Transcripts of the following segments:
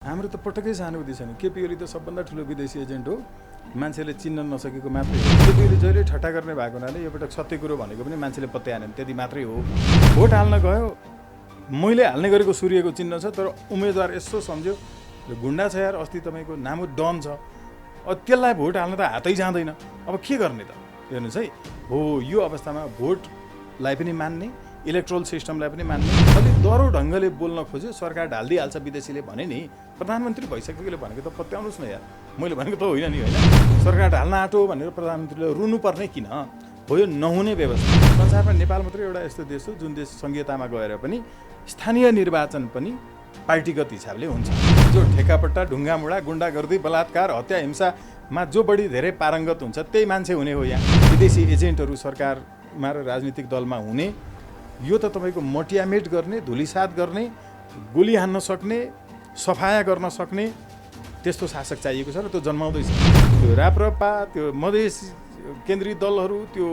हाम्रो त पटक्कै सहानुभूति छैन। केपी ओली त सबभन्दा ठुलो विदेशी एजेन्ट हो, मान्छेले चिन्न नसकेको मात्रै हो। केपी ओली जहिले ठट्टा गर्ने भएको हुनाले यो पटक सत्य कुरो भनेको पनि मान्छेले पत्याएनन्, त्यति मात्रै हो। भोट हाल्न गयो, मैले हाल्ने गरेको सूर्यको चिन्ह छ, तर उम्मेदवार यसो सम्झ्यो गुन्डा छ यार, अस्ति तपाईँको नाम डन छ, त्यसलाई भोट हाल्न त हातै जाँदैन, अब के गर्ने त? हेर्नुहोस् है, हो यो अवस्थामा भोटलाई पनि मान्ने, इलेक्ट्रोल सिस्टमलाई पनि मान्ने, अलिक डह्रो ढङ्गले बोल्न खोज्यो, सरकार ढालिदिइहाल्छ विदेशीले भने नि। प्रधानमन्त्री भइसकेकोले भनेको त पत्याउनुहोस् न यार, मैले भनेको त होइन नि, होइन? सरकार ढाल्न आँटो भनेर प्रधानमन्त्रीले रुनुपर्ने किन हो? यो नहुने व्यवस्था। संसारमा नेपाल मात्रै एउटा यस्तो देश हो जुन देश सङ्घीयतामा गएर पनि स्थानीय निर्वाचन पनि पार्टीगत हिसाबले हुन्छ। जो ठेकापट्टा, ढुङ्गामुढा, गुन्डागर्दी, बलात्कार, हत्या, हिंसामा जो बढी धेरै पारङ्गत हुन्छ त्यही मान्छे हुने हो यहाँ। विदेशी एजेन्टहरू सरकारमा र राजनीतिक दलमा हुने, यो त तपाईँको मटियामेट गर्ने, धुलिसात गर्ने, गोली हान्न सक्ने, सफाया गर्न सक्ने त्यस्तो शासक चाहिएको छ र त्यो जन्माउँदैछ। त्यो राप्रपा, त्यो मधेस केन्द्रीय दलहरू, त्यो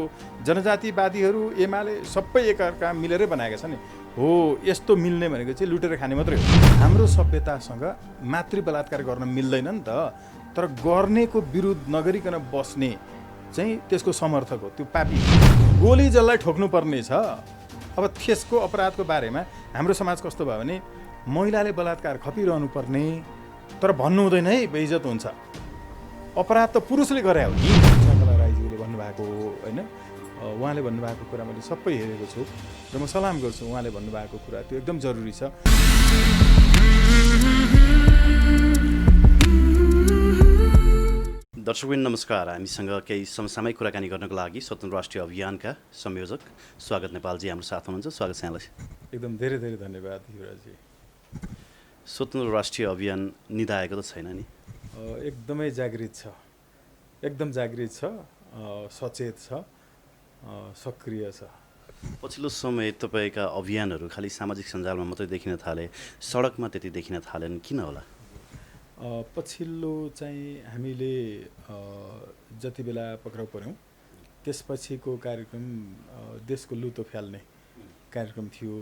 जनजातिवादीहरू, एमाले सबै एकअर्का मिलेरै बनाएका छन् नि। हो, यस्तो मिल्ने भनेको चाहिँ लुटेर खाने मात्रै हो। हाम्रो सभ्यतासँग मातृ बलात्कार गर्न मिल्दैन नि त, तर गर्नेको विरुद्ध नगरिकन बस्ने चाहिँ त्यसको समर्थक हो, त्यो पापी। गोली जसलाई ठोक्नुपर्ने छ। अब त्यसको अपराधको बारेमा हाम्रो समाज कस्तो भयो भने महिलाले बलात्कार खपिरहनु पर्ने, तर भन्नु हुँदैन है, बेइज्जत हुन्छ। अपराध त पुरुषले गरे हो नि। शङ्कला राईजीले भन्नुभएको होइन, उहाँले भन्नुभएको कुरा मैले सबै हेरेको छु र म सलाम गर्छु। उहाँले भन्नुभएको कुरा त्यो एकदम जरुरी छ। दर्शकवृन्द नमस्कार। हामीसँग केही समसामयिक कुराकानी गर्नको लागि स्वतन्त्र राष्ट्रिय अभियानका संयोजक स्वागत नेपालजी हाम्रो साथ हुनुहुन्छ। स्वागत छ यहाँलाई। एकदम धेरै धेरै धन्यवाद युवराजी। स्वतन्त्र राष्ट्रिय अभियान निधाएको त छैन नि? एकदमै जागृत छ, एकदम जागृत छ, सचेत छ, सक्रिय छ। पछिल्लो समय तपाईँका अभियानहरू खालि सामाजिक सञ्जालमा मात्रै देखिन थाले, सडकमा त्यति देखिन थालेन, किन होला? पछिल्लो चाहिँ हामीले जति बेला पक्राउ पर्यौँ त्यसपछिको कार्यक्रम देशको लुतो फ्याल्ने कार्यक्रम थियो।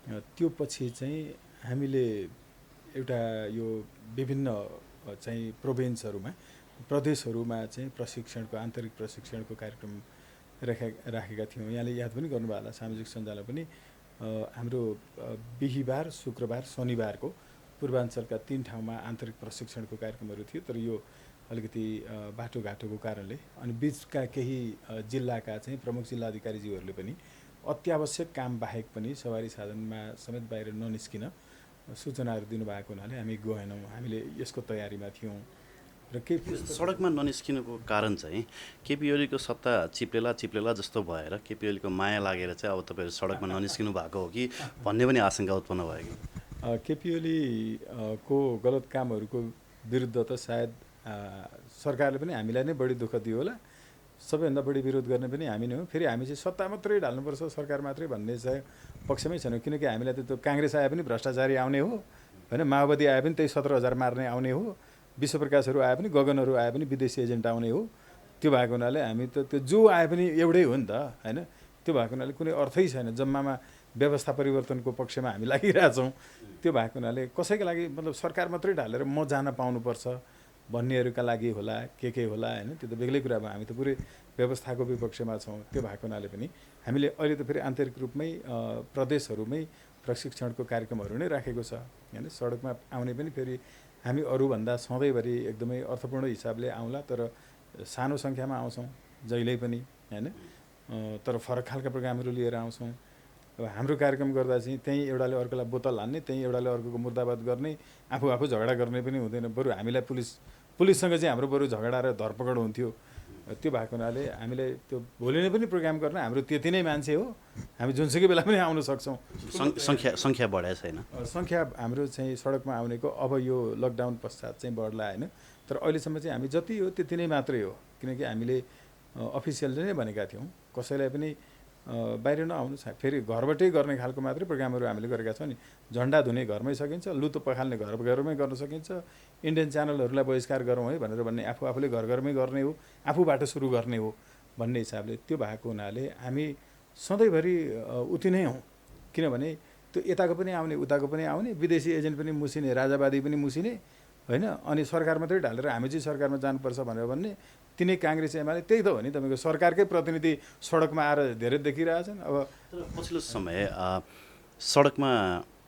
त्यो पछि चाहिँ हामीले एउटा यो विभिन्न चाहिँ प्रदेशहरूमा चाहिँ प्रशिक्षणको, आन्तरिक प्रशिक्षणको कार्यक्रम राखेका थियौँ। यहाँले याद पनि गर्नुभयो होला, सामाजिक सञ्जालमा पनि हाम्रो बिहिबार, शुक्रबार, शनिबारको पूर्वाञ्चलका 3 ठाउँमा आन्तरिक प्रशिक्षणको कार्यक्रमहरू थियो। तर यो अलिकति बाटोघाटोको कारणले अनि बिचका केही जिल्लाका चाहिँ प्रमुख जिल्लाधिकारीज्यूहरूले पनि अत्यावश्यक काम बाहेक पनि सवारी साधनमा समेत बाहिर ननिस्किन सूचनाहरू दिनुभएको हुनाले हामी गएनौँ। हामीले यसको तयारीमा थियौँ र सडकमा ननिस्किनुको कारण चाहिँ केपी ओलीको सत्ता चिप्लेला जस्तो भएर केपी ओलीको माया लागेर चाहिँ अब तपाईँहरू सडकमा ननिस्किनु भएको हो कि भन्ने पनि आशंका उत्पन्न भयो कि? केपी ओलीको गलत कामहरूको विरुद्ध त सायद सरकारले पनि हामीलाई नै बढी दुःख दियो होला। सबैभन्दा बढी विरोध गर्ने पनि हामी नै हो। फेरि हामी चाहिँ सत्ता मात्रै ढाल्नुपर्छ, सरकार मात्रै भन्ने चाहिँ पक्षमै छैनौँ। किनकि हामीलाई त त्यो काङ्ग्रेस आए पनि भ्रष्टाचारी आउने हो होइन, माओवादी आए पनि त्यही 17,000 मार्ने आउने हो, विश्वप्रकाशहरू आए पनि, गगनहरू आए पनि विदेशी एजेन्ट आउने हो। त्यो भएको हुनाले हामी त त्यो जो आए पनि एउटै हो नि त होइन। त्यो भएको हुनाले कुनै अर्थै छैन, जम्मामा व्यवस्था परिवर्तनको पक्षमा हामी लागिरहेछौँ। त्यो भएको हुनाले कसैका लागि मतलब सरकार मात्रै ढालेर म जान पाउनुपर्छ भन्नेहरूका लागि होला, के होला होइन, त्यो त बेग्लै कुरा भयो। हामी त पुरै व्यवस्थाको विपक्षमा छौँ। त्यो भएको हुनाले पनि हामीले अहिले त फेरि आन्तरिक रूपमै प्रदेशहरूमै प्रशिक्षणको कार्यक्रमहरू नै राखेको छ होइन। सडकमा आउने पनि फेरि हामी अरूभन्दा सधैँभरि एकदमै अर्थपूर्ण हिसाबले आउँला, तर सानो सङ्ख्यामा आउँछौँ जहिल्यै पनि होइन। तर फरक खालका प्रोग्रामहरू लिएर आउँछौँ। अब हाम्रो कार्यक्रम गर्दा चाहिँ त्यहीँ एउटाले अर्कोलाई बोतल हान्ने, त्यहीँ एउटाले अर्कोको मुर्दाबाद गर्ने, आफू झगडा गर्ने पनि हुँदैन। बरु हामीलाई पुलिससँग चाहिँ हाम्रो बरु झगडा र धरपकड हुन्थ्यो। त्यो भएको हुनाले हामीले त्यो भोलि नै पनि प्रोग्राम गर्न हाम्रो त्यति नै मान्छे हो, हामी जुनसुकै बेला पनि आउन सक्छौँ। सङ्ख्या बढाएको छैन? सङ्ख्या हाम्रो चाहिँ सडकमा आउनेको अब यो लकडाउन पश्चात चाहिँ बढ्ला होइन। तर अहिलेसम्म चाहिँ हामी जति हो त्यति नै मात्रै हो। किनकि हामीले अफिसियलले नै भनेका थियौँ कसैलाई पनि बाहिर नआउनु, फेरि घरबाटै गर्ने खालको मात्रै प्रोग्रामहरू हामीले गरेका छौँ नि। झन्डा धुने घरमै सकिन्छ, लुतो पखाल्ने घरमै गर्न सकिन्छ, इन्डियन च्यानलहरूलाई बहिष्कार गरौँ है भनेर भन्ने आफूले घरमै गर्ने हो, आफूबाट सुरु गर्ने हो भन्ने हिसाबले त्यो भएको हुनाले हामी सधैँभरि उति नै हौँ। किनभने त्यो यताको पनि आउने उताको पनि आउने, विदेशी एजेन्ट पनि मुसिने, राजावादी पनि मुसिने होइन। अनि सरकार मात्रै ढालेर हामी चाहिँ सरकारमा जानुपर्छ भनेर भन्ने, तिनै काङ्ग्रेस एमाले त्यही त हो नि। तपाईँको सरकारकै प्रतिनिधि सडकमा आएर धेरै देखिरहेछन्। अब तर पछिल्लो समय सडकमा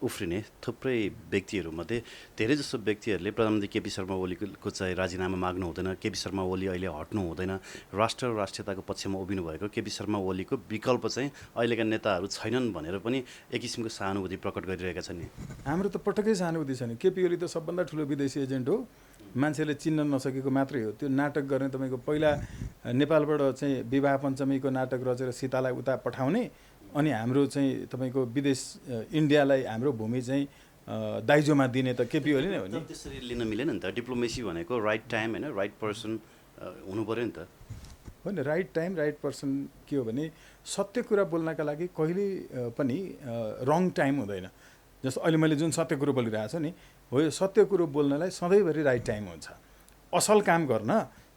उफ्रिने थुप्रै व्यक्तिहरूमध्ये धेरै जसो व्यक्तिहरूले प्रधानमन्त्री केपी शर्मा ओलीको चाहिँ राजीनामा माग्नु हुँदैन, केपी शर्मा ओली अहिले हट्नु हुँदैन, राष्ट्र र राष्ट्रियताको पक्षमा उभिनु भएको केपी शर्मा ओलीको विकल्प चाहिँ अहिलेका नेताहरू छैनन् भनेर पनि एक किसिमको सहानुभूति प्रकट गरिरहेका छन् नि। हाम्रो त पटक्कै सहानुभूति छैन। केपी ओली त सबभन्दा ठुलो विदेशी एजेन्ट हो, मान्छेले चिन्न नसकेको मात्रै हो। त्यो नाटक गर्ने तपाईँको पहिला नेपालबाट चाहिँ विवाह पञ्चमीको नाटक रचेर सीतालाई उता पठाउने, अनि हाम्रो चाहिँ तपाईँको विदेश इन्डियालाई हाम्रो भूमि चाहिँ दाइजोमा दिने त केपी ओली नै हो नि। त्यसरी लिन मिलेन नि त। डिप्लोमेसी भनेको राइट टाइम होइन, राइट पर्सन हुनु पऱ्यो नि त। होइन, राइट टाइम राइट पर्सन के हो भने सत्य कुरा बोल्नका लागि कहिले पनि रङ टाइम हुँदैन। जस्तो अहिले मैले जुन सत्य कुरो बोलिरहेको छु नि, हो यो सत्य कुरो बोल्नलाई सधैँभरि राइट टाइम हुन्छ। असल काम गर्न,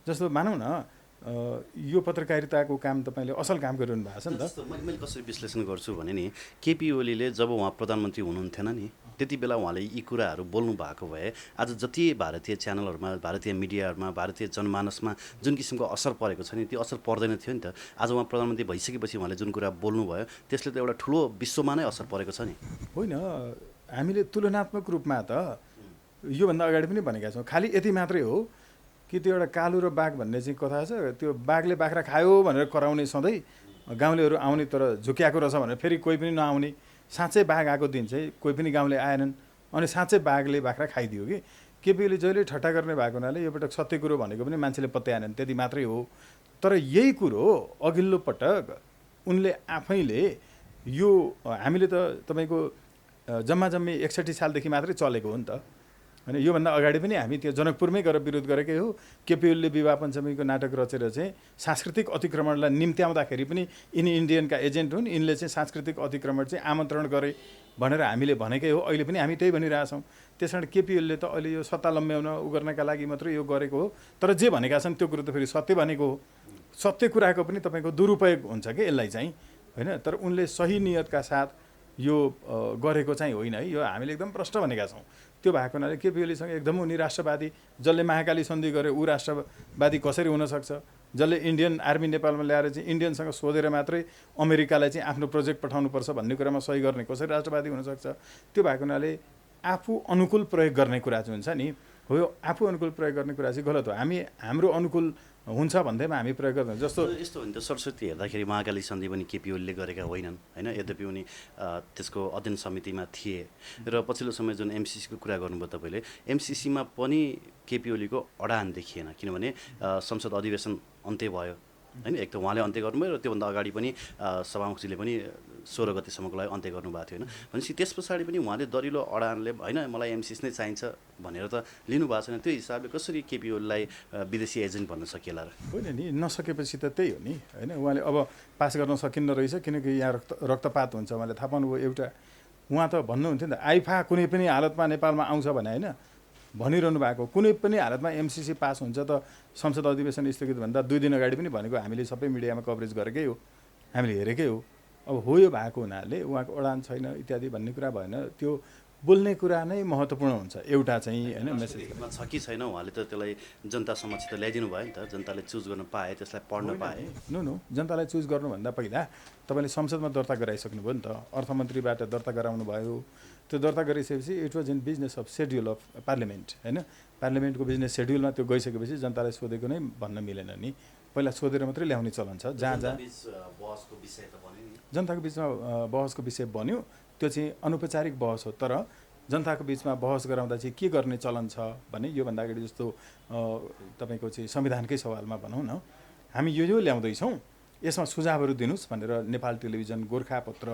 जस्तो मानौँ न यो पत्रकारिताको काम तपाईँले असल काम गरिरहनु भएको छ नि त। मैले कसरी विश्लेषण गर्छु भने नि, केपी ओलीले जब उहाँ प्रधानमन्त्री हुनुहुन्थेन नि, त्यति बेला उहाँले यी कुराहरू बोल्नु भएको भए आज जति भारतीय च्यानलहरूमा, भारतीय मिडियाहरूमा, भारतीय जनमानसमा जुन किसिमको असर परेको छ नि, त्यो असर पर्दैन थियो नि त। आज उहाँ प्रधानमन्त्री भइसकेपछि उहाँले जुन कुरा बोल्नुभयो त्यसले त एउटा ठुलो विश्वमा नै असर परेको छ नि। होइन, हामीले तुलनात्मक रूपमा त योभन्दा अगाडि पनि भनेका छौँ। खालि यति मात्रै हो कि त्यो एउटा कालु र बाघ भन्ने चाहिँ कथा छ। त्यो बाघले बाख्रा खायो भनेर कराउने सधैँ गाउँलेहरू आउने, तर झुक्याएको रहेछ भनेर फेरि कोही पनि नआउने। साँच्चै बाघ आएको दिन चाहिँ कोही पनि गाउँले आएनन्, अनि साँच्चै बाघले बाख्रा खाइदियो कि। केपीले जहिले ठट्टा गर्ने भएको हुनाले यो पटक सत्य कुरो भनेको पनि मान्छेले पत्याएनन्, त्यति मात्रै हो। तर यही कुरो अघिल्लो पटक उनले आफैले यो हामीले त तपाईँको जम्मा जम्मी 61 सालदेखि मात्रै चलेको हो नि त होइन। योभन्दा अगाडि पनि हामी त्यो जनकपुरमै गएर विरोध गरेकै हो। केपी ओलीले विवाह पञ्चमीको नाटक रचेर चाहिँ सांस्कृतिक अतिक्रमणलाई निम्त्याउँदाखेरि पनि यिनी इन्डियनका एजेन्ट हुन्, यिनले चाहिँ सांस्कृतिक अतिक्रमण चाहिँ आमन्त्रण गरे भनेर हामीले भनेकै हो। अहिले पनि हामी त्यही भनिरहेछौँ। त्यस कारण केपी ओलीले त अहिले यो सत्ता लम्ब्याउन उ गर्नका लागि मात्रै यो गरेको हो। तर जे भनेका छन् त्यो कुरो त फेरि सत्य भनेको हो। सत्य कुराको पनि तपाईँको दुरुपयोग हुन्छ कि यसलाई चाहिँ होइन। तर उनले सही नियतका साथ यो गरेको चाहिँ होइन है, यो हामीले एकदम प्रष्ट भनेका छौँ। त्यो भएको हुनाले केपी ओलीसँग एकदम उनी राष्ट्रवादी, जसले महाकाली सन्धि गरे ऊ राष्ट्रवादी कसरी हुनसक्छ? जसले इन्डियन आर्मी नेपालमा ल्याएर चाहिँ इन्डियनसँग सोधेर मात्रै अमेरिकालाई चाहिँ आफ्नो प्रोजेक्ट पठाउनुपर्छ भन्ने कुरामा सही गर्ने कसरी राष्ट्रवादी हुनसक्छ? त्यो भएको हुनाले आफू अनुकूल प्रयोग गर्ने कुरा चाहिँ हुन्छ नि, हो यो आफू अनुकूल प्रयोग गर्ने कुरा चाहिँ गलत हो। हामी हाम्रो अनुकूल हुन्छ भन्दैमा हामी प्रयोग गर्दैनौँ। जस्तो यस्तो हो नि त, सरस्वती हेर्दाखेरि महाकाली सन्धि पनि केपी ओलीले गरेका होइनन् होइन। यद्यपि उनी त्यसको अध्ययन समितिमा थिए र पछिल्लो समय जुन एमसिसीको कुरा गर्नुभयो तपाईँले, एमसिसीमा पनि केपी ओलीको अडान देखिएन। किनभने संसद अधिवेशन अन्त्य भयो होइन। एक त उहाँले अन्त्य गर्नुभयो र त्योभन्दा अगाडि पनि सभामुखजीले पनि 16 गतेसम्मको लागि अन्त्य गर्नुभएको थियो होइन। भनेपछि त्यस पछाडि पनि उहाँले दरिलो अडानले होइन मलाई एमसिसी नै चाहिन्छ भनेर त लिनुभएको छैन। त्यो हिसाबले कसरी केपी ओलीलाई विदेशी एजेन्ट भन्न सकिएला र? होइन नि, नसकेपछि त त्यही हो नि होइन। उहाँले अब पास गर्न सकिन्न रहेछ किनकि यहाँ रक्तपात हुन्छ उहाँले थाहा पाउनुभयो। एउटा उहाँ त भन्नुहुन्थ्यो नि त, आइफा कुनै पनि हालतमा नेपालमा आउँछ भने होइन भनिरहनु भएको। कुनै पनि हालतमा एमसिसी पास हुन्छ त संसद अधिवेशन स्थगित भन्दा 2 दिन अगाडि पनि भनेको हामीले सबै मिडियामा कभरेज गरेकै हो, हामीले हेरेकै हो। अब हो यो भएको हुनाले उहाँको अडान छैन इत्यादि भन्ने कुरा भएन। त्यो बोल्ने कुरा नै महत्त्वपूर्ण हुन्छ एउटा चाहिँ होइन। मेसेज छ कि छैन उहाँले त त्यसलाई जनता समक्ष त ल्याइदिनु भयो नि त। जनताले चुज गर्न पाए, त्यसलाई पढ्न पाए। नो जनतालाई चुज गर्नुभन्दा पहिला तपाईँले संसदमा दर्ता गराइसक्नुभयो नि त। अर्थमन्त्रीबाट दर्ता गराउनु भयो। त्यो दर्ता गरिसकेपछि it was in business of schedule of parliament होइन। पार्लियामेन्टको बिजनेस सेड्युलमा त्यो गइसकेपछि जनतालाई सोधेको नै भन्न मिलेन नि। पहिला सोधेर मात्रै ल्याउने चलन छ। जहाँ जनताको बिचमा बहसको विषय बन्यो, त्यो चाहिँ अनौपचारिक बहस हो। तर जनताको बिचमा बहस गराउँदा चाहिँ के गर्ने चलन छ भने योभन्दा अगाडि जस्तो तपाईँको चाहिँ संविधानकै सवालमा भनौँ न, हामी यो ल्याउँदैछौँ, यसमा सुझावहरू दिनुहोस् भनेर नेपाल टेलिभिजन, गोर्खापत्र,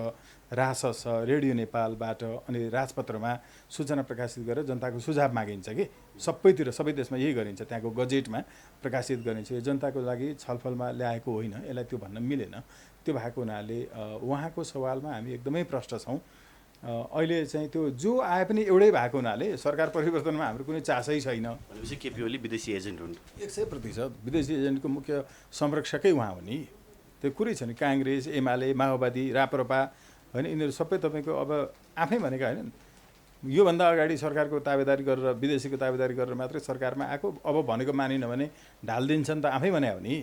रासस, रेडियो नेपालबाट अनि राजपत्रमा सूचना प्रकाशित गरेर जनताको सुझाव मागिन्छ कि सबैतिर, सबै देशमा यही गरिन्छ। त्यहाँको गजेटमा प्रकाशित गरिन्छ। यो जनताको लागि छलफलमा ल्याएको होइन, यसलाई त्यो भन्न मिलेन। त्यो भएको हुनाले उहाँको सवालमा हामी एकदमै प्रष्ट छौँ। अहिले चाहिँ त्यो जो आए पनि एउटै भएको हुनाले सरकार परिवर्तनमा हाम्रो कुनै चासै छैन। भनेपछि केपी ओली विदेशी एजेन्ट हुन्? 100% विदेशी एजेन्टको मुख्य संरक्षकै उहाँ हो नि। त्यो कुरै छैन। काङ्ग्रेस, एमाले, माओवादी, राप्रपा होइन, यिनीहरू सबै तपाईँको अब आफै भनेका होइन योभन्दा अगाडि सरकारको ताबेदारी गरेर विदेशीको ताबेदारी गरेर मात्रै सरकारमा आएको अब भनेको मानिन भने ढालिदिन्छन् त आफै भने हो नि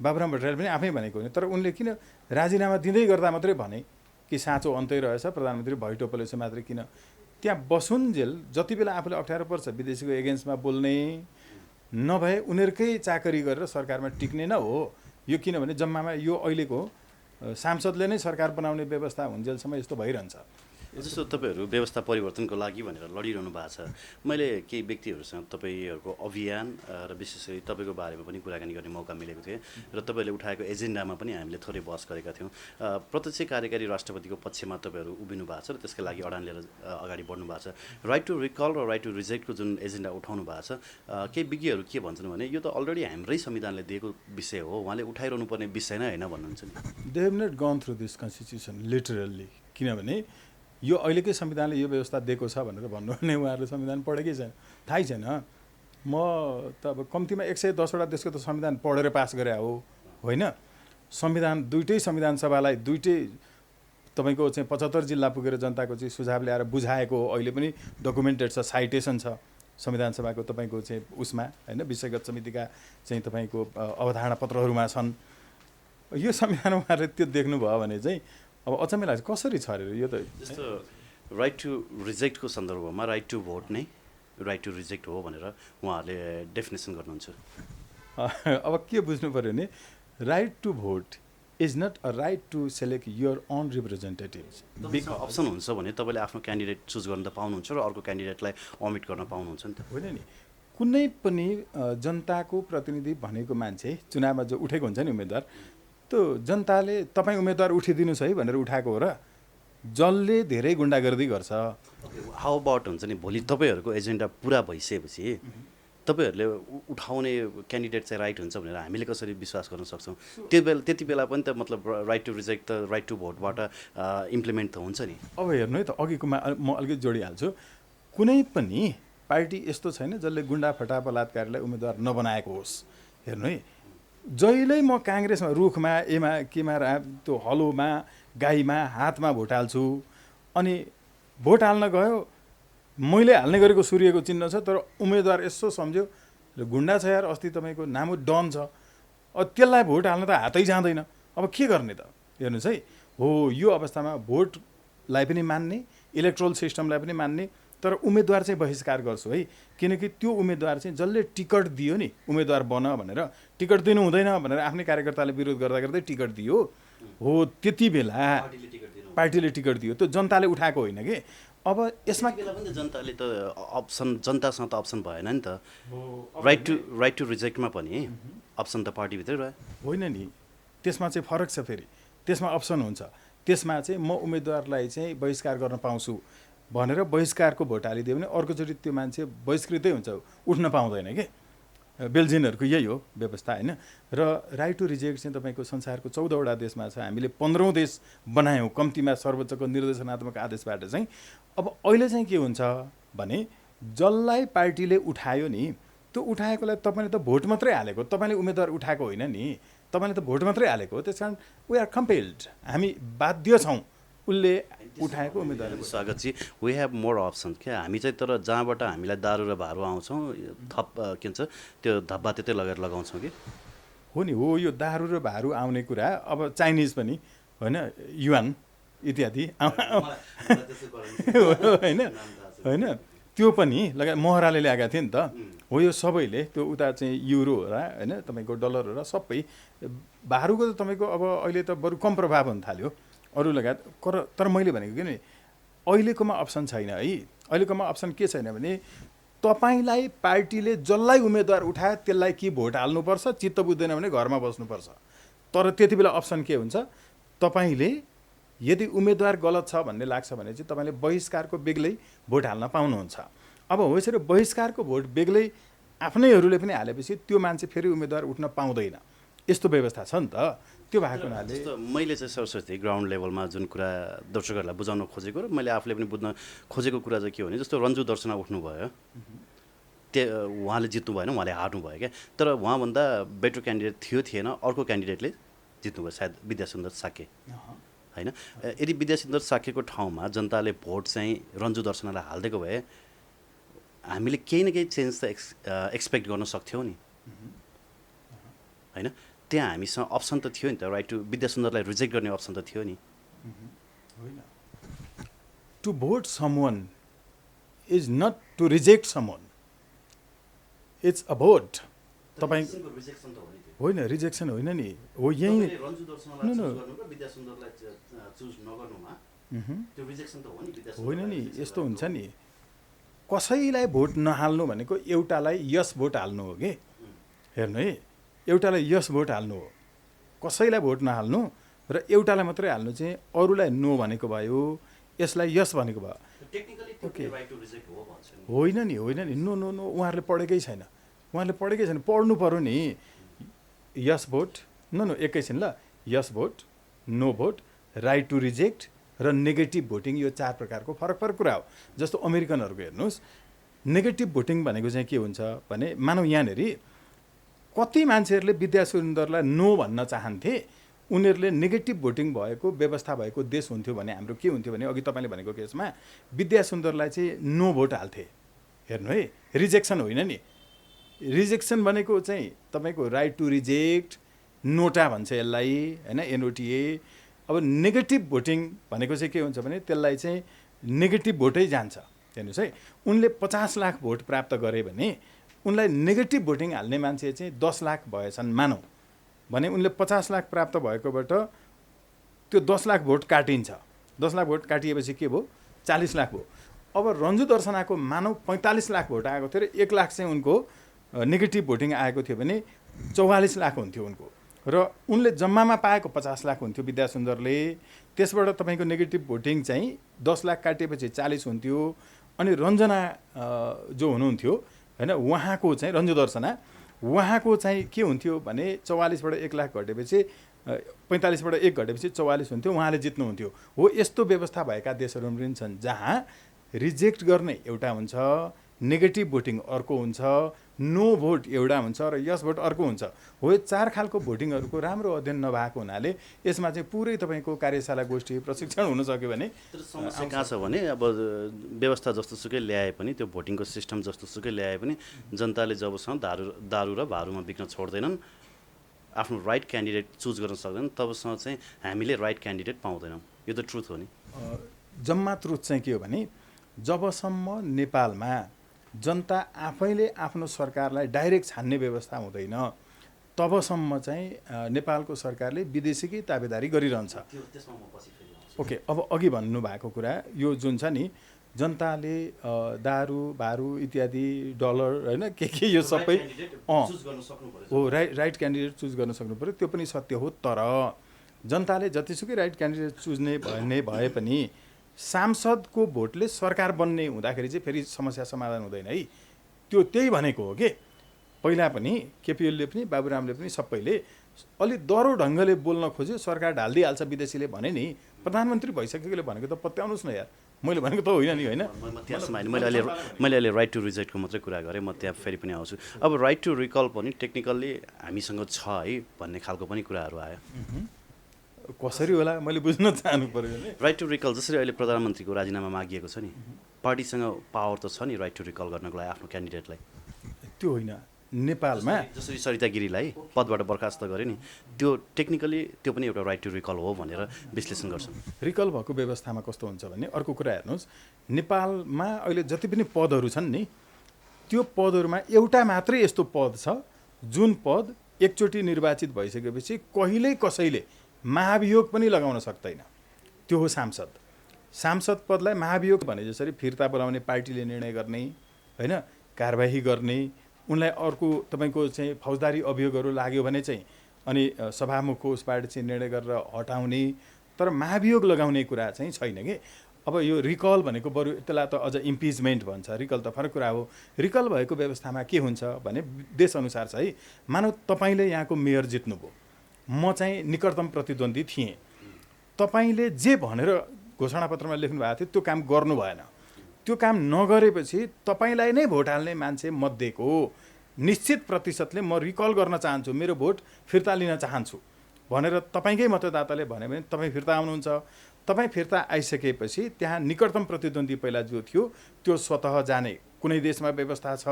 बाबुराम भट्टराईले पनि आफै भनेको हो नि तर उनले किन राजीनामा दिँदै गर्दा मात्रै भने कि साँचो अन्तै रहेछ प्रधानमन्त्री भइटोपलेछ मात्रै किन त्यहाँ बसुन्जेल जति बेला आफूले अप्ठ्यारो पर्छ विदेशीको एगेन्स्टमा बोल्ने नभए उनीहरूकै चाकरी गरेर सरकारमा टिक्ने न हो यो किनभने जम्मामा यो अहिलेको सांसदले नै सरकार बनाउने व्यवस्था हुन्जेलसम्म यस्तो भइरहन्छ जस्तो तपाईँहरू व्यवस्था परिवर्तनको लागि भनेर लडिरहनु भएको छ मैले केही व्यक्तिहरूसँग तपाईँहरूको अभियान र विशेष गरी तपाईँको बारेमा पनि कुराकानी गर्ने मौका मिलेको थियो र तपाईँहरूले उठाएको एजेन्डामा पनि हामीले थोरै बहस गरेका थियौँ प्रत्यक्ष कार्यकारी राष्ट्रपतिको पक्षमा तपाईँहरू उभिनु भएको छ र त्यसका लागि अडान लिएर अगाडि बढ्नु भएको छ राइट टु रिकल र राइट टु रिजेक्टको जुन एजेन्डा उठाउनु भएको छ केही विज्ञहरू के भन्छन् भने यो त अलरेडी हाम्रै संविधानले दिएको विषय हो उहाँले उठाइरहनु पर्ने विषय नै होइन भन्नुहुन्छ नि they have not gone through this constitution literally किनभने यो अहिलेकै संविधानले यो व्यवस्था दिएको छ भनेर भन्नु भने उहाँहरूले संविधान पढेकै छैन थाहै छैन म त अब कम्तीमा 110वटा देशको त संविधान पढेर पास गरे हो होइन संविधान दुईटै संविधान सभालाई दुईटै तपाईँको चाहिँ 75 जिल्ला पुगेर जनताको चाहिँ सुझाव ल्याएर बुझाएको अहिले पनि डकुमेन्टेड छ साइटेसन छ संविधान सभाको तपाईँको चाहिँ उसमा होइन विषयगत समितिका चाहिँ तपाईँको अवधारणा पत्रहरूमा छन् यो संविधान उहाँहरूले त्यो देख्नुभयो भने चाहिँ अब अचम्मै लाग्छ कसरी छ अरे यो त जस्तो राइट टु रिजेक्टको सन्दर्भमा राइट टु भोट नै राइट टु रिजेक्ट हो भनेर उहाँहरूले डेफिनेसन गर्नुहुन्छ अब के बुझ्नु पऱ्यो भने right to vote is not a right to select your own representatives option हुन्छ भने तपाईँले आफ्नो क्यान्डिडेट चुज गर्न त पाउनुहुन्छ र अर्को क्यान्डिडेटलाई अमिट गर्न पाउनुहुन्छ नि त होइन नि कुनै पनि जनताको प्रतिनिधि भनेको मान्छे चुनावमा जो उठेको हुन्छ नि उम्मेदवार त्यो जनताले तपाईँ उम्मेदवार उठिदिनुहोस् है भनेर उठाएको हो र जसले धेरै गुन्डागर्दी गर्छ हाउ अबाउट हुन्छ नि भोलि तपाईँहरूको एजेन्डा पुरा भइसकेपछि तपाईँहरूले उठाउने क्यान्डिडेट चाहिँ राइट हुन्छ भनेर हामीले कसरी विश्वास गर्न सक्छौँ त्यति बेला पनि त मतलब राइट टु रिजेक्ट त राइट टु भोटबाट इम्प्लिमेन्ट त हुन्छ नि अब हेर्नु है त अघिकोमा म अलिकति जोडिहाल्छु कुनै पनि पार्टी यस्तो छैन जसले गुन्डा फटा बलात्कारीलाई उम्मेदवार नबनाएको होस् हेर्नु है जहिल्यै म काङ्ग्रेसमा रुखमा केमा त्यो हलोमा गाईमा हातमा भोट हाल्छु अनि भोट हाल्न गयो मैले हाल्ने गरेको सूर्यको चिन्ह छ तर उम्मेदवार यसो सम्झ्यो गुन्डा छ यार अस्ति तपाईँको नामो डन छ त्यसलाई भोट हाल्न त हातै जाँदैन अब के गर्ने त हेर्नुहोस् है हो यो अवस्थामा भोटलाई पनि मान्ने इलेक्ट्रोल सिस्टमलाई पनि मान्ने तर उम्मेदवार चाहिँ बहिष्कार गर्छु है किनकि त्यो उम्मेदवार चाहिँ जसले टिकट दियो नि उम्मेदवार बन भनेर टिकट दिनु हुँदैन भनेर आफ्नै कार्यकर्ताले विरोध गर्दा गर्दै टिकट दियो हो त्यति बेला पार्टीले टिकट दियो त्यो जनताले उठाएको होइन कि अब यसमा बेला पनि जनताले त अप्सन जनतासँग त अप्सन भएन नि त राइट टु रिजेक्टमा पनि अप्सन त पार्टीभित्रै रह्यो होइन नि त्यसमा चाहिँ फरक छ फेरि त्यसमा अप्सन हुन्छ त्यसमा चाहिँ म उम्मेदवारलाई चाहिँ बहिष्कार गर्न पाउँछु भनेर बहिष्कारको भोट हालिदियो भने अर्कोचोटि त्यो मान्छे बहिष्कृतै हुन्छ उठ्न पाउँदैन कि बेल्जियनहरूको यही हो व्यवस्था होइन र राइट टु रिजेक्ट चाहिँ तपाईँको संसारको 14वटा देशमा छ हामीले 15औं देश बनायौँ कम्तीमा सर्वोच्चको निर्देशनात्मक आदेशबाट चाहिँ अब अहिले चाहिँ के हुन्छ भने जसलाई पार्टीले उठायो नि त्यो उठाएकोलाई तपाईँले त भोट मात्रै हालेको तपाईँले उम्मेदवार उठाएको होइन नि तपाईँले त भोट मात्रै हालेको त्यस कारण वी आर कम्पेल्ड हामी बाध्य छौँ उसले उठाएको उम्मेदवार स्वागतजी वी हेभ मोर अप्सन क्या हामी चाहिँ तर जहाँबाट हामीलाई दारू र भारू आउँछौँ थप के भन्छ त्यो धब्बा त्यतै लगेर लगाउँछौँ कि हो नि हो यो दारू र भारू आउने कुरा अब चाइनिज पनि होइन युवान इत्यादि होइन होइन त्यो पनि लगाए महराले ल्याएका थिए नि त हो यो सबैले त्यो उता चाहिँ युरो हो र होइन तपाईँको डलर हो र सबै भारूको त तपाईँको अब अहिले त बरु कम प्रभाव हुन थाल्यो अरू लगायत तर मैले भनेको कि नि अहिलेकोमा अप्सन छैन है अहिलेकोमा अप्सन के छैन भने तपाईँलाई पार्टीले जसलाई उम्मेदवार उठायो त्यसलाई कि भोट हाल्नुपर्छ चित्त बुझ्दैन भने घरमा बस्नुपर्छ तर त्यति बेला अप्सन के हुन्छ तपाईँले यदि उम्मेदवार गलत छ भन्ने लाग्छ भने चाहिँ तपाईँले बहिष्कारको बेग्लै भोट हाल्न पाउनुहुन्छ अब हो यसरी बहिष्कारको भोट बेग्लै आफ्नैहरूले पनि हालेपछि त्यो मान्छे फेरि उम्मेदवार उठ्न पाउँदैन यस्तो व्यवस्था छ नि त त्यो भएको हुनाले मैले चाहिँ सरस्वती ग्राउन्ड लेभलमा जुन कुरा दर्शकहरूलाई बुझाउन खोजेको र मैले आफूले पनि बुझ्न खोजेको कुरा चाहिँ के हो भने जस्तो रन्जु दर्शना उठ्नुभयो उहाँले जित्नु भएन उहाँले हार्नु भयो क्या तर उहाँभन्दा बेटर क्यान्डिडेट थिएन अर्को क्यान्डिडेटले जित्नुभयो सायद विद्यासुन्दर साके होइन। यदि विद्यासिन्धर साक्यको ठाउँमा जनताले भोट चाहिँ रन्जु दर्शनालाई हालिदिएको भए हामीले केही न केही चेन्ज त एक्सपेक्ट गर्न सक्थ्यौँ नि, होइन। त्यहाँ हामीसँग अप्सन त थियो नि त, राइट टु विद्यासुन्दरलाई रिजेक्ट गर्ने अप्सन त थियो नि। होइन, to vote someone is not to reject someone, it's a vote. तपाईँ होइन, रिजेक्सन होइन नि, हो यही होइन नि। यस्तो हुन्छ नि, कसैलाई भोट नहाल्नु भनेको एउटालाई यस भोट हाल्नु हो कि। हेर्नु है, एउटालाई यस भोट हाल्नु हो, कसैलाई भोट नहाल्नु र एउटालाई मात्रै हाल्नु चाहिँ अरूलाई नो भनेको भयो, यसलाई यस भनेको भयो। ओके, होइन नि, होइन नि, नो नो नो, उहाँहरूले पढेकै छैन, उहाँहरूले पढेकै छैन। पढ्नु पऱ्यो नि, यस भोट, नो नो, एकैछिन ल, yes vote, no vote, right to reject र नेगेटिभ भोटिङ, यो 4 प्रकारको फरक फरक कुरा हो। जस्तो अमेरिकनहरूको हेर्नुहोस्, नेगेटिभ भोटिङ भनेको चाहिँ के हुन्छ भने, मानौ यहाँनिर कति मान्छेहरूले विद्यासुन्दरलाई नो भन्न चाहन्थे, उनीहरूले नेगेटिभ भोटिङ भएको व्यवस्था भएको देश हुन्थ्यो भने हाम्रो के हुन्थ्यो भने, अघि तपाईँले भनेको केसमा विद्यासुन्दरलाई चाहिँ नो भोट हाल्थे। हेर्नु है, रिजेक्सन होइन नि, रिजेक्सन भनेको चाहिँ तपाईँको राइट टु रिजेक्ट, नोटा भन्छ यसलाई, होइन, एनओटिए। अब नेगेटिभ भोटिङ भनेको चाहिँ के हुन्छ भने, त्यसलाई चाहिँ नेगेटिभ भोटै जान्छ। हेर्नुहोस् है, उनले 50 लाख भोट प्राप्त गरे भने उनलाई नेगेटिभ भोटिङ हाल्ने मान्छे चाहिँ 10 लाख भएछन् मानौँ भने, उनले 50 लाख प्राप्त भएकोबाट त्यो 10 लाख भोट काटिन्छ। 10 लाख भोट काटिएपछि के भयो, 40 लाख भयो। अब रन्जु दर्शनाको मानौँ 45 लाख भोट आएको थियो र 1 लाख चाहिँ उनको नेगेटिभ भोटिङ आएको थियो भने 44 लाख हुन्थ्यो उनको, र उनले जम्मामा पाएको 50 लाख हुन्थ्यो विद्यासुन्दरले। त्यसबाट तपाईँको नेगेटिभ भोटिङ चाहिँ 10 लाख काटिएपछि 40 हुन्थ्यो। अनि रञ्जना जो हुनुहुन्थ्यो होइन, उहाँको चाहिँ रन्जु दर्शना, उहाँको चाहिँ के हुन्थ्यो भने 44बाट 1 लाख घटेपछि 45बाट 1 घटेपछि 44 हुन्थ्यो, उहाँले जित्नुहुन्थ्यो। हो, यस्तो व्यवस्था भएका देशहरू पनि छन् जहाँ रिजेक्ट गर्ने एउटा हुन्छ, नेगेटिभ भोटिङ अर्को हुन्छ, नो भोट एउटा हुन्छ र यस भोट अर्को हुन्छ। हो, यो 4 खालको भोटिङहरूको राम्रो अध्ययन नभएको हुनाले यसमा चाहिँ पुरै तपाईँको कार्यशाला, गोष्ठी, प्रशिक्षण हुन सक्यो भने। समस्या कहाँ छ भने, अब व्यवस्था जस्तोसुकै ल्याए पनि, त्यो भोटिङको सिस्टम जस्तोसुकै ल्याए पनि जनताले जबसम्म दारू र भारूमा बिक्न छोड्दैनन्, आफ्नो राइट क्यान्डिडेट चुज गर्न सक्दैनन्, तबसम्म चाहिँ हामीले राइट क्यान्डिडेट पाउँदैनौँ। यो त ट्रुथ हो नि। जम्मा ट्रुथ चाहिँ के हो भने, जबसम्म नेपालमा जनता आफैले आफ्नो सरकारलाई डाइरेक्ट छान्ने व्यवस्था हुँदैन, तबसम्म चाहिँ नेपालको सरकारले विदेशीकै ताबेदारी गरिरहन्छ। ओके, अब अघि भन्नुभएको कुरा यो जुन छ नि, जनताले दारू भारू इत्यादि, डलर, होइन, के यो सबै हो, राइट क्यान्डिडेट चुज गर्न सक्नु पऱ्यो, त्यो पनि सत्य हो। तर जनताले जतिसुकै राइट क्यान्डिडेट चुज्ने भए पनि सांसदको भोटले सरकार बन्ने हुँदाखेरि चाहिँ फेरि समस्या समाधान हुँदैन है। त्यो त्यही भनेको हो कि पहिला पनि केपी ओलीले पनि बाबुरामले पनि सबैले अलि दह्रो ढङ्गले बोल्न खोज्यो, सरकार ढालिदिइहाल्छ विदेशीले भने नि। प्रधानमन्त्री भइसकेकोले भनेको त पत्याउनुहोस् न यार, मैले भनेको त होइन नि, होइन। मैले अहिले राइट टु रिजेक्टको मात्रै कुरा गरेँ, म त्यहाँ फेरि पनि आउँछु। अब राइट टु रिकल पनि टेक्निकल्ली हामीसँग छ है भन्ने खालको पनि कुराहरू आयो। कसरी होला मैले बुझ्न चाहनु पर्यो। राइट टु रिकल जसरी अहिले प्रधानमन्त्रीको राजीनामा मागिएको छ नि, पार्टीसँग पावर त छ नि राइट टु रिकल गर्नको लागि आफ्नो क्यान्डिडेटलाई। त्यो होइन, नेपालमा जसरी सरिता गिरीलाई पदबाट बर्खास्त गर्यो नि, त्यो टेक्निकली त्यो पनि एउटा राइट टु रिकल हो भनेर विश्लेषण गर्छन्। रिकल भएको व्यवस्थामा कस्तो हुन्छ भने, अर्को कुरा हेर्नुहोस्, नेपालमा अहिले जति पनि पदहरू छन् नि, त्यो पदहरूमा एउटा मात्रै यस्तो पद छ जुन पद एकचोटि निर्वाचित भइसकेपछि कहिल्यै कसैले महाभियोग पनि लगाउन सक्दैन। त्यो हो सांसद। सांसद पदलाई महाभियोग भने जसरी फिर्ता बोलाउने, पार्टीले निर्णय गर्ने, होइन, कारबाही गर्ने, उनलाई अर्को तपाईँको चाहिँ फौजदारी अभियोगहरू लाग्यो भने चाहिँ अनि सभामुखको उसबाट चाहिँ निर्णय गरेर हटाउने, तर महाभियोग लगाउने कुरा चाहिँ छैन कि। अब यो रिकल भनेको बरु त्यसलाई त अझ इम्पिचमेन्ट भन्छ, रिकल त फरक कुरा हो। रिकल भएको व्यवस्थामा के हुन्छ भने, देशअनुसार छ है। मानौ तपाईँले यहाँको मेयर जित्नुभयो, म चाहिँ निकटतम प्रतिद्वन्दी थिएँ, तपाईँले जे भनेर घोषणापत्रमा लेख्नु भएको थियो त्यो काम गर्नु भएन। त्यो काम नगरेपछि तपाईँलाई नै भोट हाल्ने मान्छे मध्येको निश्चित प्रतिशतले म रिकल गर्न चाहन्छु, मेरो भोट फिर्ता लिन चाहन्छु भनेर तपाईँकै मतदाताले भन्यो भने तपाईँ फिर्ता आउनुहुन्छ। तपाईँ फिर्ता आइसकेपछि त्यहाँ निकटतम प्रतिद्वन्दी पहिला जो थियो त्यो स्वतः जाने कुनै देशमा व्यवस्था छ,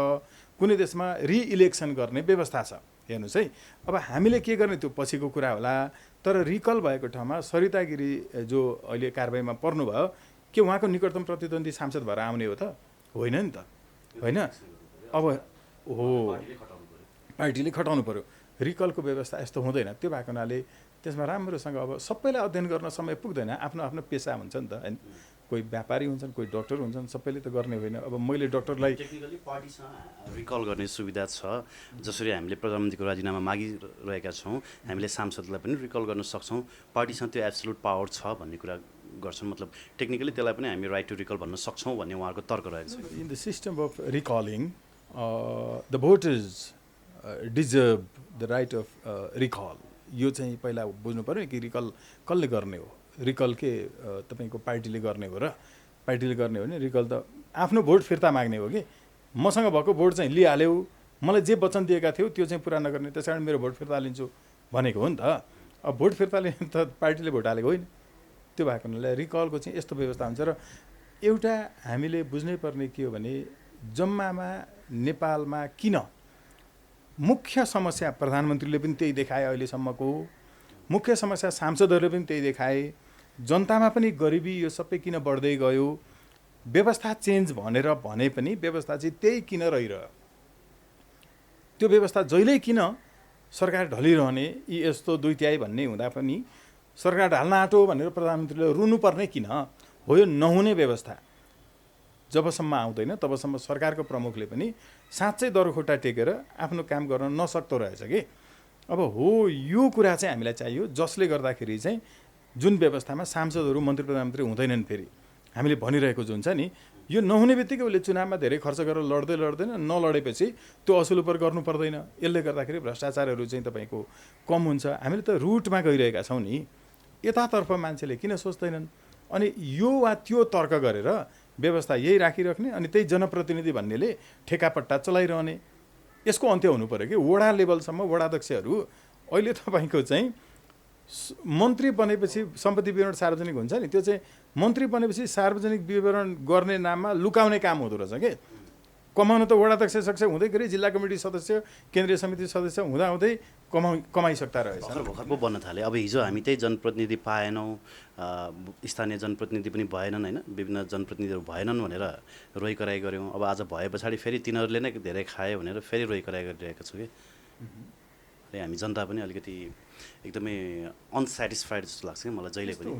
कुनै देशमा रिइलेक्सन गर्ने व्यवस्था छ। हेर्नुहोस् है, अब हामीले के गर्ने त्यो पछिको कुरा होला, तर रिकल भएको ठाउँमा सरिता गिरी जो अहिले कारबाहीमा पर्नुभयो, के उहाँको निकटतम प्रतिद्वन्दी सांसद भएर आउने हो त? होइन नि त, होइन। अब हो, पार्टीले खटाउनु पऱ्यो। रिकलको व्यवस्था यस्तो हुँदैन। त्यो भएको हुनाले त्यसमा राम्रोसँग अब सबैलाई अध्ययन गर्न समय पुग्दैन। आफ्नो आफ्नो पेसा हुन्छ नि त, होइन। कोही व्यापारी हुन्छन्, कोही डक्टर हुन्छन्, सबैले त गर्ने होइन। अब मैले डक्टरलाई टेक्निकली पार्टीसँग रिकल गर्ने सुविधा छ। जसरी हामीले प्रधानमन्त्रीको राजीनामा मागिरहेका छौँ, हामीले सांसदलाई पनि रिकल गर्न सक्छौँ। पार्टीसँग त्यो एब्सोल्युट पावर छ भन्ने कुरा गर्छन्। मतलब टेक्निकली त्यसलाई पनि हामी राइट टु रिकल भन्न सक्छौँ भन्ने उहाँहरूको तर्क रहेको छ। In the system of recalling the voters deserve the right of recall. यो चाहिँ पहिला बुझ्नु पऱ्यो कि रिकल कसले गर्ने हो। रिकल के तपाईँको पार्टीले गर्ने हो र? पार्टीले गर्ने हो भने रिकल त आफ्नो भोट फिर्ता माग्ने हो कि मसँग भएको भोट चाहिँ लिइहाल्यौ, मलाई जे वचन दिएका थियौ त्यो चाहिँ पुरा नगर्ने, त्यस कारण मेरो भोट फिर्ता लिन्छु भनेको हो नि त। अब भोट फिर्ता लिने त पार्टीले भोट हालेको होइन। त्यो भएको हुनाले रिकलको चाहिँ यस्तो व्यवस्था हुन्छ। र एउटा हामीले बुझ्नै पर्ने के हो भने जम्मामा नेपालमा किन मुख्य समस्या प्रधानमन्त्रीले पनि त्यही देखाए, अहिलेसम्मको मुख्य समस्या सांसदहरूले पनि त्यही देखाए, जनतामा पनि गरिबी यो सबै किन बढ्दै गयो, व्यवस्था चेन्ज भनेर भने पनि व्यवस्था चाहिँ त्यही किन रहिरह्यो। त्यो व्यवस्था जहिल्यै किन सरकार ढलिरहने, यी यस्तो 2/3 भन्ने हुँदा पनि सरकार ढाल्न आँटो भनेर प्रधानमन्त्रीले रुनुपर्ने किन हो। यो नहुने व्यवस्था जबसम्म आउँदैन तबसम्म सरकारको प्रमुखले पनि साँच्चै दरखोटा टेकेर आफ्नो काम गर्न नसक्दो रहेछ कि। अब हो, यो कुरा चाहिँ हामीलाई चाहियो, जसले गर्दाखेरि चाहिँ जुन व्यवस्थामा सांसदहरू मन्त्री प्रधानमन्त्री हुँदैनन्। फेरि हामीले भनिरहेको जुन छ नि, यो नहुने बित्तिकै उसले चुनावमा धेरै खर्च गरेर लड्दैन, नलडेपछि त्यो असुल उपर गर्नु पर्दैन। यसले गर्दाखेरि भ्रष्टाचारहरू चाहिँ तपाईँको कम हुन्छ। हामीले त रुटमा गइरहेका छौँ नि, यतातर्फ मान्छेले किन सोच्दैनन्? अनि यो वा त्यो तर्क गरेर व्यवस्था यही राखिराख्ने, अनि त्यही जनप्रतिनिधि भन्नेले ठेकापट्टा चलाइरहने। यसको अन्त्य हुनु पऱ्यो कि वडा लेभलसम्म वडाध्यक्षहरू अहिले तपाईँको चाहिँ मन्त्री बनेपछि सम्पत्ति विवरण सार्वजनिक हुन्छ नि, त्यो चाहिँ मन्त्री बनेपछि सार्वजनिक विवरण गर्ने नाममा लुकाउने काम हुँदो रहेछ कि। कमाउन त वडाध्यक्ष सक्छ हुँदै गरी जिल्ला कमिटी सदस्य, केन्द्रीय समिति सदस्य हुँदाहुँदै कमाइसक्दा रहेछ। भर्खर पो बन्न थाले। अब हिजो हामी त्यही जनप्रतिनिधि पाएनौँ, स्थानीय जनप्रतिनिधि पनि भएनन्, होइन, विभिन्न जनप्रतिनिधिहरू भएनन् भनेर रोइ कराइ गऱ्यौँ। अब आज भए पछाडि फेरि तिनीहरूले नै धेरै खाए भनेर फेरि रोइ कराइ गरिरहेको छु कि। हामी जनता पनि अलिकति एकदमै अनसेटिस्फाइड जस्तो लाग्छ कि मलाई जहिले पनि।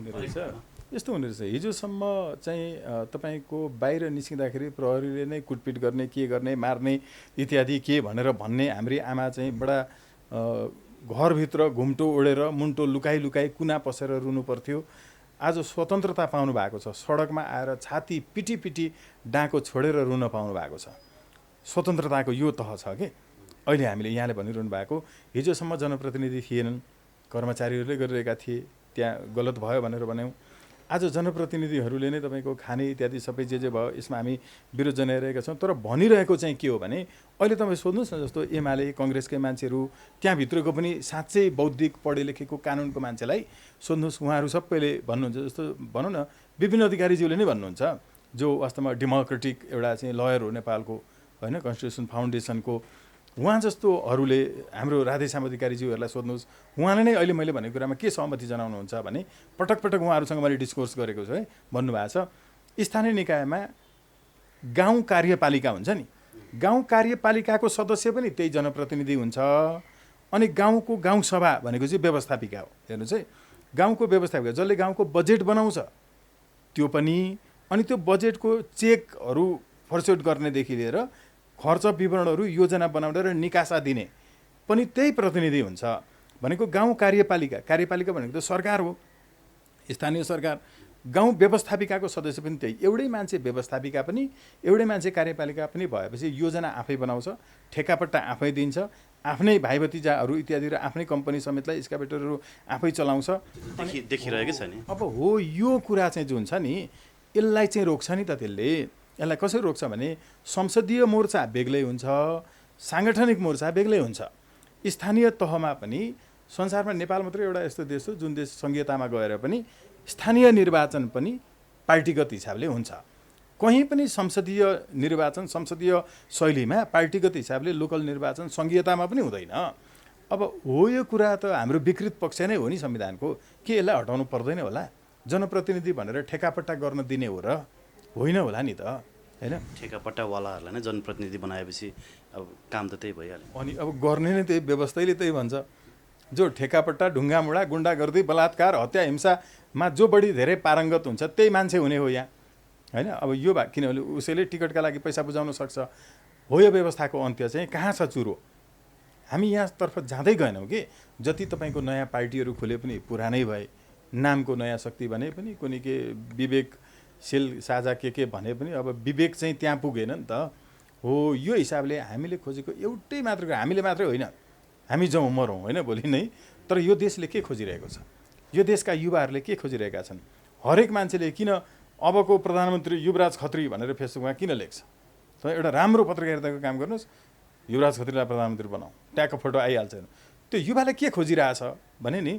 यस्तो हुने रहेछ। हिजोसम्म चाहिँ तपाईँको बाहिर निस्किँदाखेरि प्रहरीले नै कुटपिट गर्ने, के गर्ने, मार्ने इत्यादि के भनेर भन्ने हाम्री आमा चाहिँ बडा घरभित्र घुम्टो ओढेर मुन्टो लुकाइ लुकाइ कुना पसेर रुनु पर्थ्यो। आज स्वतन्त्रता पाउनु भएको छ, सडकमा आएर छाती पिटी पिटी डाँको छोडेर रुन पाउनु भएको छ। स्वतन्त्रताको यो तह छ कि अहिले हामीले यहाँले भनिरहनु भएको हिजोसम्म जनप्रतिनिधि थिएनन्, कर्मचारीहरूले गरिरहेका थिए, त्यहाँ गलत भयो भनेर भन्यौँ। आज जनप्रतिनिधिहरूले नै तपाईँको खाने इत्यादि सबै जे भयो यसमा हामी विरोध जनाइरहेका छौँ। तर भनिरहेको चाहिँ के हो भने अहिले तपाईँ सोध्नुहोस् न, जस्तो एमाले काङ्ग्रेसकै मान्छेहरू त्यहाँभित्रको पनि साँच्चै बौद्धिक पढे लेखेको कानुनको मान्छेलाई सोध्नुहोस्, उहाँहरू सबैले भन्नुहुन्छ, जस्तो भनौँ न विपिन अधिकारीज्यूले नै भन्नुहुन्छ, जो वास्तवमा डेमोक्रेटिक एउटा चाहिँ लयर हो नेपालको, होइन, कन्स्टिट्युसन फाउन्डेसनको। उहाँ जस्तोहरूले हाम्रो राधेश्याम अधिकारीज्यूहरूलाई सोध्नुहोस्, उहाँले नै अहिले मैले भनेको कुरामा के सहमति जनाउनुहुन्छ भने पटक पटक उहाँहरूसँग मैले डिस्कोर्स गरेको छु है, भन्नुभएको छ स्थानीय निकायमा गाउँ कार्यपालिका हुन्छ नि, गाउँ कार्यपालिकाको सदस्य पनि त्यही जनप्रतिनिधि हुन्छ। अनि गाउँको गाउँसभा भनेको चाहिँ व्यवस्थापिका हो। हेर्नुहोस् है, गाउँको व्यवस्थापिका जसले गाउँको बजेट बनाउँछ त्यो पनि, अनि त्यो बजेटको चेकहरू फर्स्योट गर्नेदेखि लिएर खर्च विवरणहरू योजना बनाउने र निकासा दिने पनि त्यही प्रतिनिधि हुन्छ। भनेको गाउँ कार्यपालिका, कार्यपालिका भनेको त सरकार हो, स्थानीय सरकार। गाउँ व्यवस्थापिकाको सदस्य पनि त्यही, एउटै मान्छे व्यवस्थापिका पनि एउटै मान्छे कार्यपालिका पनि भएपछि योजना आफै बनाउँछ, ठेकापट्टा आफै दिन्छ, आफ्नै भाइ भतिजाहरू इत्यादि र आफ्नै कम्पनी समेतलाई एक्सकाभेटरहरू आफै चलाउँछ। देखिरहेकै छ नि। अब हो, यो कुरा चाहिँ जुन छ नि यसलाई चाहिँ रोक्छ नि त। त्यसले यसलाई कसरी रोक्छ भने संसदीय मोर्चा बेग्लै हुन्छ, साङ्गठनिक मोर्चा बेग्लै हुन्छ। स्थानीय तहमा पनि संसारमा नेपाल मात्रै एउटा यस्तो देश हो जुन देश सङ्घीयतामा गएर पनि स्थानीय निर्वाचन पनि पार्टीगत हिसाबले हुन्छ। कहीँ पनि संसदीय निर्वाचन संसदीय शैलीमा पार्टीगत हिसाबले लोकल निर्वाचन सङ्घीयतामा पनि हुँदैन। अब हो यो कुरा त हाम्रो विकृत पक्ष नै हो नि संविधानको, के यसलाई हटाउनु पर्दैन होला? जनप्रतिनिधि भनेर ठेकापट्टा गर्न दिने हो र होइन होला नि त, होइन? ठेकापट्टावालाहरूलाई नै जनप्रतिनिधि बनाएपछि अब काम त त्यही भइहाल्यो। अनि अब गर्ने नै त्यही व्यवस्थाले त्यही भन्छ, जो ठेकापट्टा ढुङ्गामुढा गुन्डागर्दी बलात्कार हत्या हिंसामा जो बढी धेरै पारङ्गत हुन्छ त्यही मान्छे हुने हो यहाँ, होइन? अब यो किनभने उसैले टिकटका लागि पैसा बुझाउन सक्छ। हो यो व्यवस्थाको अन्त्य चाहिँ कहाँ छ चुरो? हामी यहाँतर्फ जाँदै गएनौँ कि जति तपाईँको नयाँ पार्टीहरू खुले पनि पुरानै भए, नामको नयाँ शक्ति भने पनि कुनै के विवेकशील साझा के भने पनि अब विवेक चाहिँ त्यहाँ पुगेन नि त। हो यो हिसाबले हामीले खोजेको एउटै मात्र, हामीले मात्रै होइन, हामी जाउँ मरौँ होइन भोलि नै, तर यो देशले के खोजिरहेको छ, यो देशका युवाहरूले के खोजिरहेका छन्? हरेक मान्छेले किन अबको प्रधानमन्त्री युवराज खत्री भनेर फेसबुकमा किन लेख्छ? तपाईँ एउटा राम्रो पत्रकारिताको काम गर्नुहोस्, युवराज खत्रीलाई प्रधानमन्त्री बनाऊ, ट्यागको फोटो आइहाल्छ। त्यो युवाले के खोजिरहेछ भने नि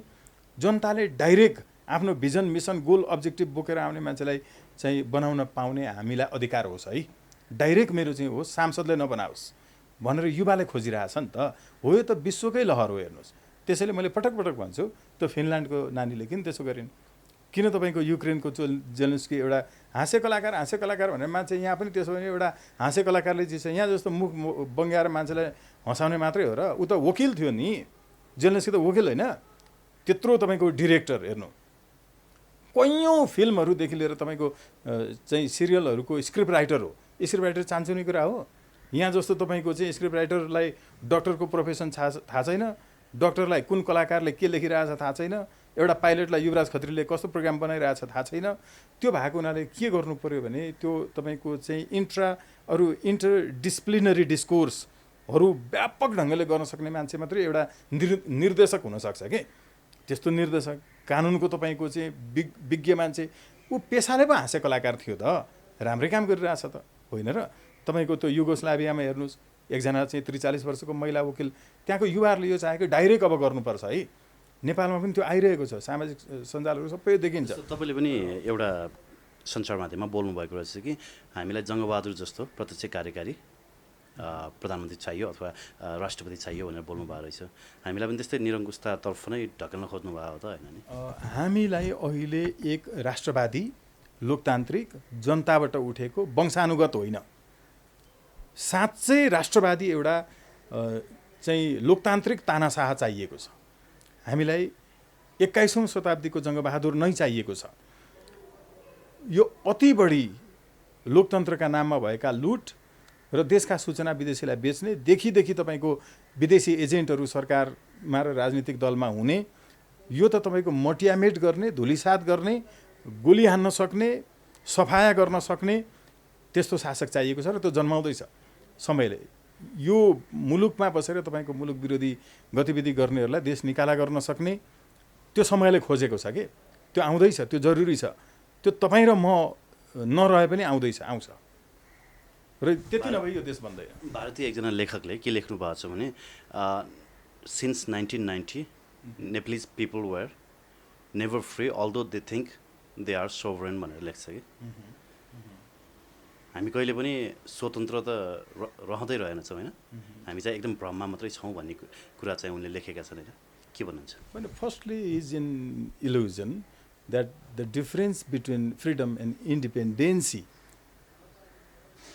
जनताले डाइरेक्ट आफ्नो भिजन मिसन गोल अब्जेक्टिभ बोकेर आउने मान्छेलाई चाहिँ बनाउन पाउने हामीलाई अधिकार होस् है। डाइरेक्ट मेरो चाहिँ होस्, सांसदले नबनाओस् भनेर युवाले खोजिरहेछ नि त। हो यो त विश्वकै लहर हो हेर्नुहोस्। त्यसैले मैले पटक पटक भन्छु, त्यो फिनल्यान्डको नानीले किन त्यसो गरिन्? किन तपाईँको युक्रेनको जेलेन्स्की एउटा हाँस्य कलाकार भनेर मान्छे यहाँ पनि त्यसो भने एउटा हाँस्य कलाकारले चाहिँ यहाँ जस्तो मुख बङ्ग्याएर मान्छेलाई हँसाउने मात्रै हो र? ऊ त वकिल थियो नि, जेलेन्स्की त वकिल होइन? त्यत्रो तपाईँको डिरेक्टर हेर्नु, कैयौँ फिल्महरूदेखि लिएर तपाईँको चाहिँ सिरियलहरूको स्क्रिप्ट राइटर हो। स्क्रिप्ट राइटर चान्चुने कुरा हो? यहाँ जस्तो तपाईँको चाहिँ स्क्रिप्ट राइटरलाई डक्टरको प्रोफेसन थाहा छैन, डक्टरलाई कुन कलाकारले के लेखिरहेछ थाहा छैन, एउटा पाइलटलाई युवराज खत्रीले कस्तो प्रोग्राम बनाइरहेछ थाहा छैन। त्यो भएको हुनाले के गर्नु पऱ्यो भने त्यो तपाईँको चाहिँ इन्टरडिसिप्लिनरी डिस्कोर्सहरू व्यापक ढङ्गले गर्न सक्ने मान्छे मात्रै एउटा निर्देशक हुनसक्छ कि। त्यस्तो निर्देशक कानुनको तपाईँको चाहिँ विज्ञ मान्छे, ऊ पेसाले पो हाँस्य कलाकार थियो त, राम्रै काम गरिरहेछ त होइन र? तपाईँको त्यो युगोस्लाभियामा हेर्नुहोस्, एकजना चाहिँ 43 वर्षको महिला वकिल, त्यहाँको युवाहरूले यो चाहेको डाइरेक्ट अब गर्नुपर्छ है। नेपालमा पनि त्यो आइरहेको छ, सामाजिक सञ्जालहरू सबै देखिन्छ। तपाईँले पनि एउटा सञ्चार माध्यममा बोल्नुभएको रहेछ कि हामीलाई जङ्गबहादुर जस्तो प्रत्यक्ष कार्यकारी प्रधानमन्त्री चाहियो अथवा राष्ट्रपति चाहियो भनेर बोल्नुभएको रहेछ। हामीलाई पनि त्यस्तै निरङ्कुशतातर्फ नै ढकेल्न खोज्नु भएको हो त होइन नि? हामीलाई अहिले एक राष्ट्रवादी लोकतान्त्रिक जनताबाट उठेको वंशानुगत होइन, साँच्चै राष्ट्रवादी एउटा चाहिँ लोकतान्त्रिक तानाशाह चाहिएको छ। हामीलाई 21औं शताब्दीको जङ्गबहादुर नै चाहिएको छ। यो अति बढी लोकतन्त्रका नाममा भएका लुट र देशका सूचना विदेशीलाई बेच्ने, देखि तपाईँको विदेशी एजेन्टहरू सरकारमा र राजनीतिक दलमा हुने, यो त तपाईँको मटियामेट गर्ने, धुलिसात गर्ने, गोली हान्न सक्ने, सफाया गर्न सक्ने त्यस्तो शासक चाहिएको छ र त्यो जन्माउँदैछ समयले। यो मुलुकमा बसेर तपाईँको मुलुक विरोधी गतिविधि गर्नेहरूलाई देश निकाला गर्न सक्ने त्यो समयले खोजेको छ कि त्यो आउँदैछ, त्यो जरुरी छ। त्यो तपाईँ र म नरहे पनि आउँछ र त्यति नभए यो देश बन्दैन। भारतीय एकजना लेखकले के लेख्नु भएको छ भने since 1990 Nepalese people were never free although they think they are sovereign भनेर लेख्छ कि हामी कहिले पनि स्वतन्त्र त रहँदै रहेनछौँ होइन, हामी चाहिँ एकदम भ्रममा मात्रै छौँ भन्ने कुरा चाहिँ उनले लेखेका छन् होइन, के भन्नुहुन्छ? But firstly is an illusion that the difference between freedom and independency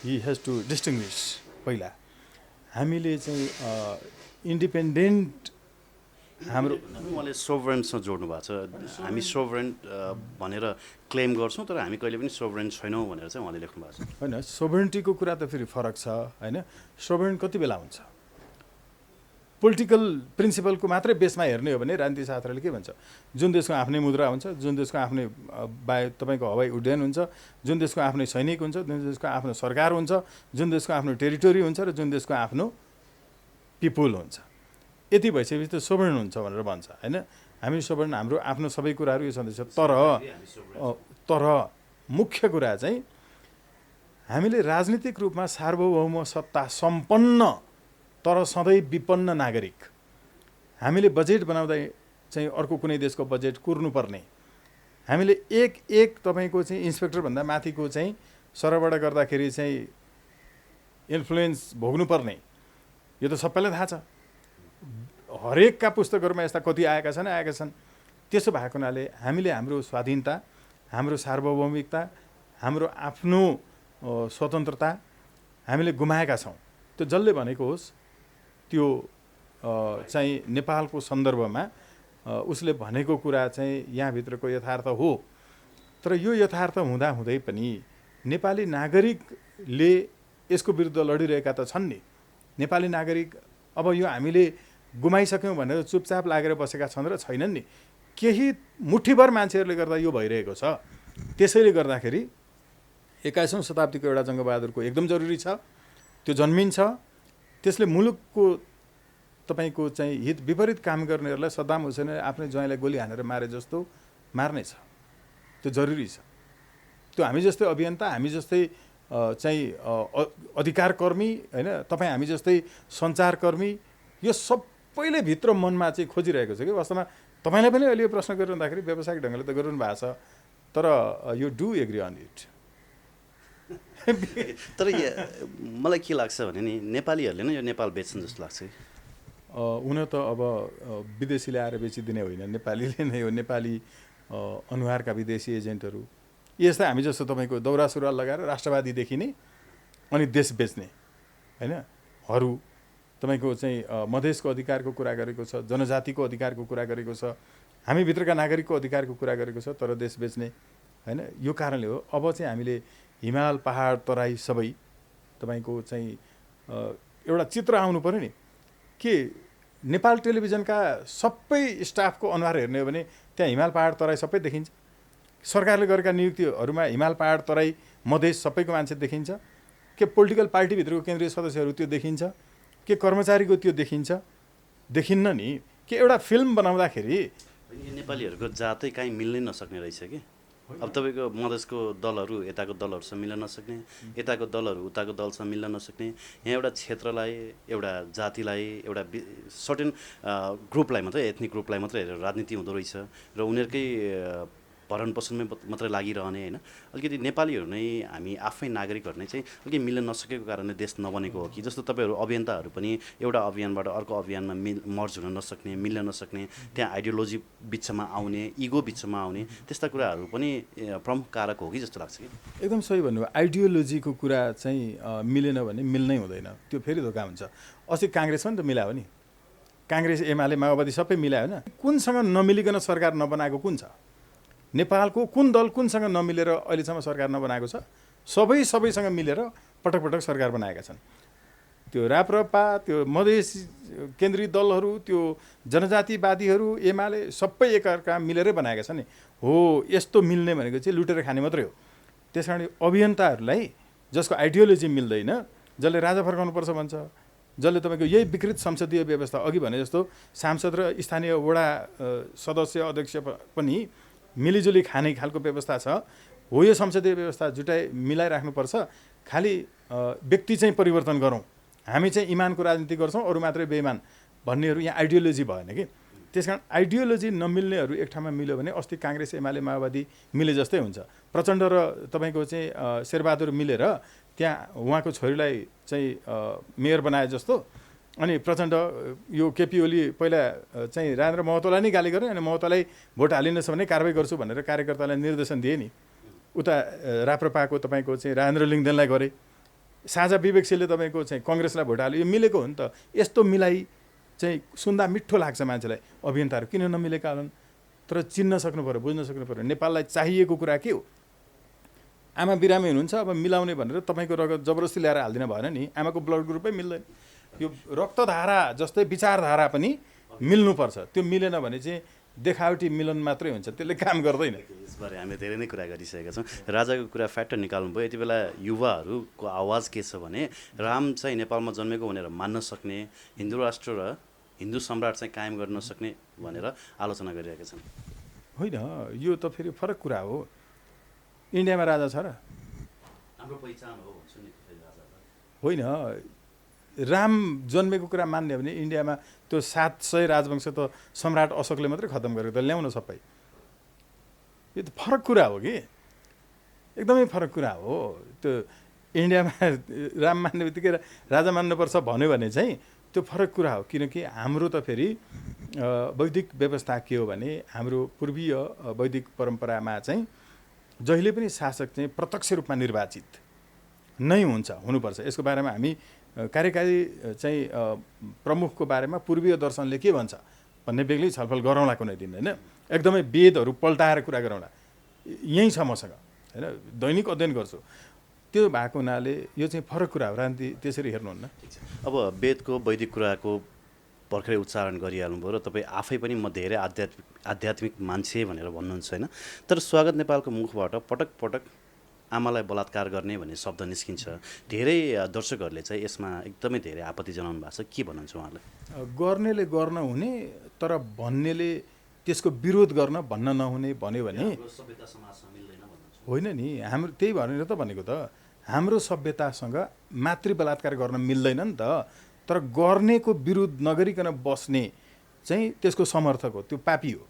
he has to distinguish. पहिला हामीले चाहिँ इन्डिपेन्डेन्ट हाम्रो उहाँले सोभरेन्समा जोड्नु भएको छ। हामी सोभरेन भनेर क्लेम गर्छौँ तर हामी कहिले पनि सोभरेन छैनौँ भनेर चाहिँ उहाँले लेख्नु भएको छ। होइन, सोभरेन्टीको कुरा त फेरि फरक छ होइन। सोभरेन कति बेला हुन्छ? पोलिटिकल प्रिन्सिपलको मात्रै बेसमा हेर्ने हो भने राजनीति शास्त्रले के भन्छ? जुन देशको आफ्नै मुद्रा हुन्छ, जुन देशको आफ्नै तपाईँको हवाई उड्डयन हुन्छ, जुन देशको आफ्नै सैनिक हुन्छ, जुन देशको आफ्नो सरकार हुन्छ, जुन देशको आफ्नो टेरिटोरी हुन्छ र जुन देशको आफ्नो पिपुल हुन्छ, यति भइसकेपछि त सोभरेन हुन्छ भनेर भन्छ होइन। हामी सोभरेन, हाम्रो आफ्नो सबै कुराहरू यो सन्देश। तर मुख्य कुरा चाहिँ हामीले राजनीतिक रूपमा सार्वभौम सत्ता सम्पन्न तर सधैँ विपन्न नागरिक हामीले बजेट बनाउँदा चाहिँ अर्को कुनै देशको बजेट कुर्नुपर्ने, हामीले एक तपाईँको चाहिँ इन्सपेक्टरभन्दा माथिको चाहिँ सरबाट गर्दाखेरि चाहिँ इन्फ्लुएन्स भोग्नुपर्ने, यो त सबैलाई थाहा छ। हरेकका पुस्तकहरूमा यस्ता कति आएका छन्। त्यसो भएको हुनाले हामीले हाम्रो स्वाधीनता, हाम्रो सार्वभौमिकता, हाम्रो आफ्नो स्वतन्त्रता हामीले गुमाएका छौँ। त्यो जसले भनेको होस् त्यो चाहिँ नेपालको सन्दर्भमा उसले भनेको कुरा चाहिँ यहाँभित्रको यथार्थ हो। तर यो यथार्थ हुँदाहुँदै पनि नेपाली नागरिकले यसको विरुद्ध लडिरहेका त छन् नि। नेपाली नागरिक अब यो हामीले गुमाइसक्यौँ भनेर चुपचाप लागेर बसेका छन् र छैनन् नि। केही मुठीभर मान्छेहरूले गर्दा यो भइरहेको छ। त्यसैले गर्दाखेरि 21औं शताब्दीको एउटा जङ्गबहादुरको एकदम जरुरी छ। त्यो जन्मिन्छ, त्यसले मुलुकको तपाईँको चाहिँ हित विपरीत काम गर्नेहरूलाई सद्दाम हुसेनले आफ्नै ज्वाइँलाई गोली हानेर मारे जस्तो मार्ने छ। त्यो जरुरी छ। त्यो हामी जस्तै अभियन्ता, हामी जस्तै चाहिँ अधिकारकर्मी होइन, तपाईँ हामी जस्तै सञ्चारकर्मी, यो सबैले भित्र मनमा चाहिँ खोजिरहेको छ कि वास्तवमा तपाईँलाई पनि अहिले यो प्रश्न गरिरहँदाखेरि व्यावसायिक ढङ्गले त गरिरहनु भएको छ, तर you do agree on it. तर मलाई के लाग्छ भने नि नेपालीहरूले नै यो नेपाल बेच्छन् जस्तो लाग्छ कि हुन त अब विदेशीले आएर बेचिदिने होइन, नेपालीले नै हो। नेपाली अनुहारका विदेशी एजेन्टहरू यस्ता हामी जस्तो तपाईँको दौरा सुरुवाल लगाएर राष्ट्रवादी देखिने अनि देश बेच्ने होइन हरू तपाईँको चाहिँ मधेसको अधिकारको कुरा गरेको छ, जनजातिको अधिकारको कुरा गरेको छ, हामीभित्रका नागरिकको अधिकारको कुरा गरेको छ, तर देश बेच्ने होइन। यो कारणले हो अब चाहिँ हामीले हिमाल पहाड तराई सबै तपाईँको चाहिँ एउटा चित्र आउनु पऱ्यो नि कि नेपाल टेलिभिजनका सबै स्टाफको अनुहार हेर्ने हो भने त्यहाँ हिमाल पहाड तराई सबै देखिन्छ। सरकारले गरेका नियुक्तिहरूमा हिमाल पहाड तराई मधेस सबैको मान्छे देखिन्छ। के पोलिटिकल पार्टीभित्रको केन्द्रीय सदस्यहरू त्यो देखिन्छ, के कर्मचारीको त्यो देखिन्छ, देखिन्न नि। के एउटा फिल्म बनाउँदाखेरि नेपालीहरूको जातै काहीँ मिल्नै नसक्ने रहेछ कि अब तपाईँको मधेसको दलहरू यताको दलहरूसँग मिल्न नसक्ने, यताको दलहरू उताको दलसँग मिल्न नसक्ने, यहाँ एउटा क्षेत्रलाई, एउटा जातिलाई, एउटा सर्टेन ग्रुपलाई मात्रै, एथनिक ग्रुपलाई मात्रै हेरेर राजनीति हुँदो रहेछ र उनीहरूकै भरण पोषणमै मात्रै लागिरहने होइन। अलिकति नेपालीहरू नै हामी आफै नागरिकहरू नै चाहिँ अलिकति मिल्न नसकेको कारणले देश नबनेको हो कि जस्तो तपाईँहरू अभियन्ताहरू पनि एउटा अभियानबाट अर्को अभियानमा मर्ज हुन नसक्ने, मिल्न नसक्ने, त्यहाँ आइडियोलोजी बिचमा आउने, इगो बिचमा आउने, त्यस्ता कुराहरू पनि प्रमुख कारक हो कि जस्तो लाग्छ कि एकदम सही भन्नुभयो। आइडियोलोजीको कुरा चाहिँ मिलेन भने मिल्नै हुँदैन, त्यो फेरि धोका हुन्छ। अस्ति काङ्ग्रेस पनि त मिलायो नि, काङ्ग्रेस एमाले माओवादी सबै मिलायो होइन। कुनसँग नमिलिकन सरकार नबनाएको कुन छ? नेपालको कुन दल कुनसँग नमिलेर अहिलेसम्म सरकार नबनाएको छ? सबैसँग मिलेर पटक पटक सरकार बनाएका छन्। त्यो राप्रपा, त्यो मधेस केन्द्रीय दलहरू, त्यो जनजातिवादीहरू, एमाले सबै एकअर्का मिलेरै बनाएका छन् नि। हो, यस्तो मिल्ने भनेको चाहिँ लुटेर खाने मात्रै हो। त्यस कारण अभियन्ताहरूलाई जसको आइडियोलोजी मिल्दैन, जसले राजा फर्काउनुपर्छ भन्छ, जसले तपाईँको यही विकृत संसदीय व्यवस्था अघि भने जस्तो सांसद र स्थानीय वडा सदस्य अध्यक्ष पनि मिलिजुली खाने खालको व्यवस्था छ, हो यो संसदीय व्यवस्था मिलाइराख्नुपर्छ। खालि व्यक्ति चाहिँ परिवर्तन गरौँ, हामी चाहिँ इमानको राजनीति गर्छौँ, अरू मात्रै बेइमान भन्नेहरू यहाँ आइडियोलोजी भएन कि। त्यस कारण आइडियोलोजी नमिल्नेहरू एक ठाउँमा मिल्यो भने अस्ति काङ्ग्रेस एमाले माओवादी मिले जस्तै हुन्छ। प्रचण्ड र तपाईँको चाहिँ शेरबहादुर मिलेर त्यहाँ उहाँको छोरीलाई चाहिँ मेयर बनाए जस्तो, अनि प्रचण्ड यो केपी ओली पहिला चाहिँ राजेन्द्र महतोलाई नै गाली गर्ने, अनि महतोलाई भोट हालिनेछ भने कारवाही गर्छु भनेर कार्यकर्तालाई निर्देशन दिए नि। उता राप्रपाको तपाईँको चाहिँ राजेन्द्र लिङ्गदेनलाई गरे, साझा विवेकशीलले तपाईँको चाहिँ कङ्ग्रेसलाई भोट हाल्यो। यो मिलेको हो नि त। यस्तो मिलाइ चाहिँ सुन्दा मिठो लाग्छ मान्छेलाई। अभियन्ताहरू किन नमिलेका होलान्? तर चिन्न सक्नु पऱ्यो, बुझ्न सक्नु पऱ्यो नेपाललाई चाहिएको कुरा के हो। आमा बिरामी हुनुहुन्छ, अब मिलाउने भनेर तपाईँको रगत जबरजस्ती ल्याएर हालिदिन भएन नि। आमाको ब्लड ग्रुपै मिल्दैन। यो रक्तधारा जस्तै विचारधारा पनि मिल्नुपर्छ। त्यो मिलेन भने चाहिँ देखावटी मिलन मात्रै हुन्छ, त्यसले काम गर्दैन। यसबारे हामीले धेरै नै कुरा गरिसकेका छौँ। राजाको कुरा फ्याक्टर निकाल्नुभयो। यति बेला युवाहरूको आवाज के छ भने राम चाहिँ नेपालमा जन्मेको भनेर मान्न सक्ने, हिन्दू राष्ट्र र हिन्दू सम्राट चाहिँ कायम गर्न सक्ने भनेर आलोचना गरिरहेका छन्। होइन, यो त फेरि फरक कुरा हो। इन्डियामा राजा छ र हाम्रो पहिचान हो भन्छु नि राजा होइन। राम जन्मेको कुरा मान्ने हो भने इन्डियामा त्यो 700 राजवंश त सम्राट अशोकले मात्रै खतम गरेको त ल्याउन सबै। यो त फरक कुरा हो कि, एकदमै फरक कुरा हो। त्यो इन्डियामा राम मान्ने बित्तिकै राजा मान्नुपर्छ भन्यो भने चाहिँ त्यो फरक कुरा हो। किनकि हाम्रो त फेरि वैदिक व्यवस्था के हो भने हाम्रो पूर्वीय वैदिक परम्परामा चाहिँ जहिले पनि शासक चाहिँ प्रत्यक्ष रूपमा निर्वाचित नै हुनुपर्छ। यसको बारेमा हामी कार्यकारी चाहिँ प्रमुखको बारेमा पूर्वीय दर्शनले के भन्छ भन्ने बेग्लै छलफल गरौँला कुनै दिन, होइन? एकदमै वेदहरू पल्टाएर कुरा गरौँला, यहीँ छ मसँग, होइन? दैनिक अध्ययन गर्छु। त्यो भएको हुनाले यो चाहिँ फरक कुरा हो। रान्ति त्यसरी हेर्नुहुन्न। अब वेदको वैदिक कुराको भर्खरै उच्चारण गरिहाल्नुभयो र तपाईँ आफै पनि म धेरै आध्यात्मिक मान्छे भनेर भन्नुहुन्छ, होइन? तर स्वागत नेपालको मुखबाट पटक पटक आमालाई बलात्कार गर्ने भन्ने शब्द निस्किन्छ। धेरै दर्शकहरूले चाहिँ यसमा एकदमै धेरै आपत्ति जनाउनु भएको छ। के भन्नुहुन्छ उहाँलाई? गर्नेले गर्न हुने, तर भन्नेले त्यसको विरोध गर्न भन्न नहुने भन्यो भने सभ्यता समाजमा मिल्दैन भन्नुहुन्छ। होइन नि, हाम्रो त्यही भनेर त भनेको त हाम्रो सभ्यतासँग मातृ बलात्कार गर्न मिल्दैन नि त। तर गर्नेको विरोध नगरिकन बस्ने चाहिँ त्यसको समर्थक हो, त्यो पापी हो।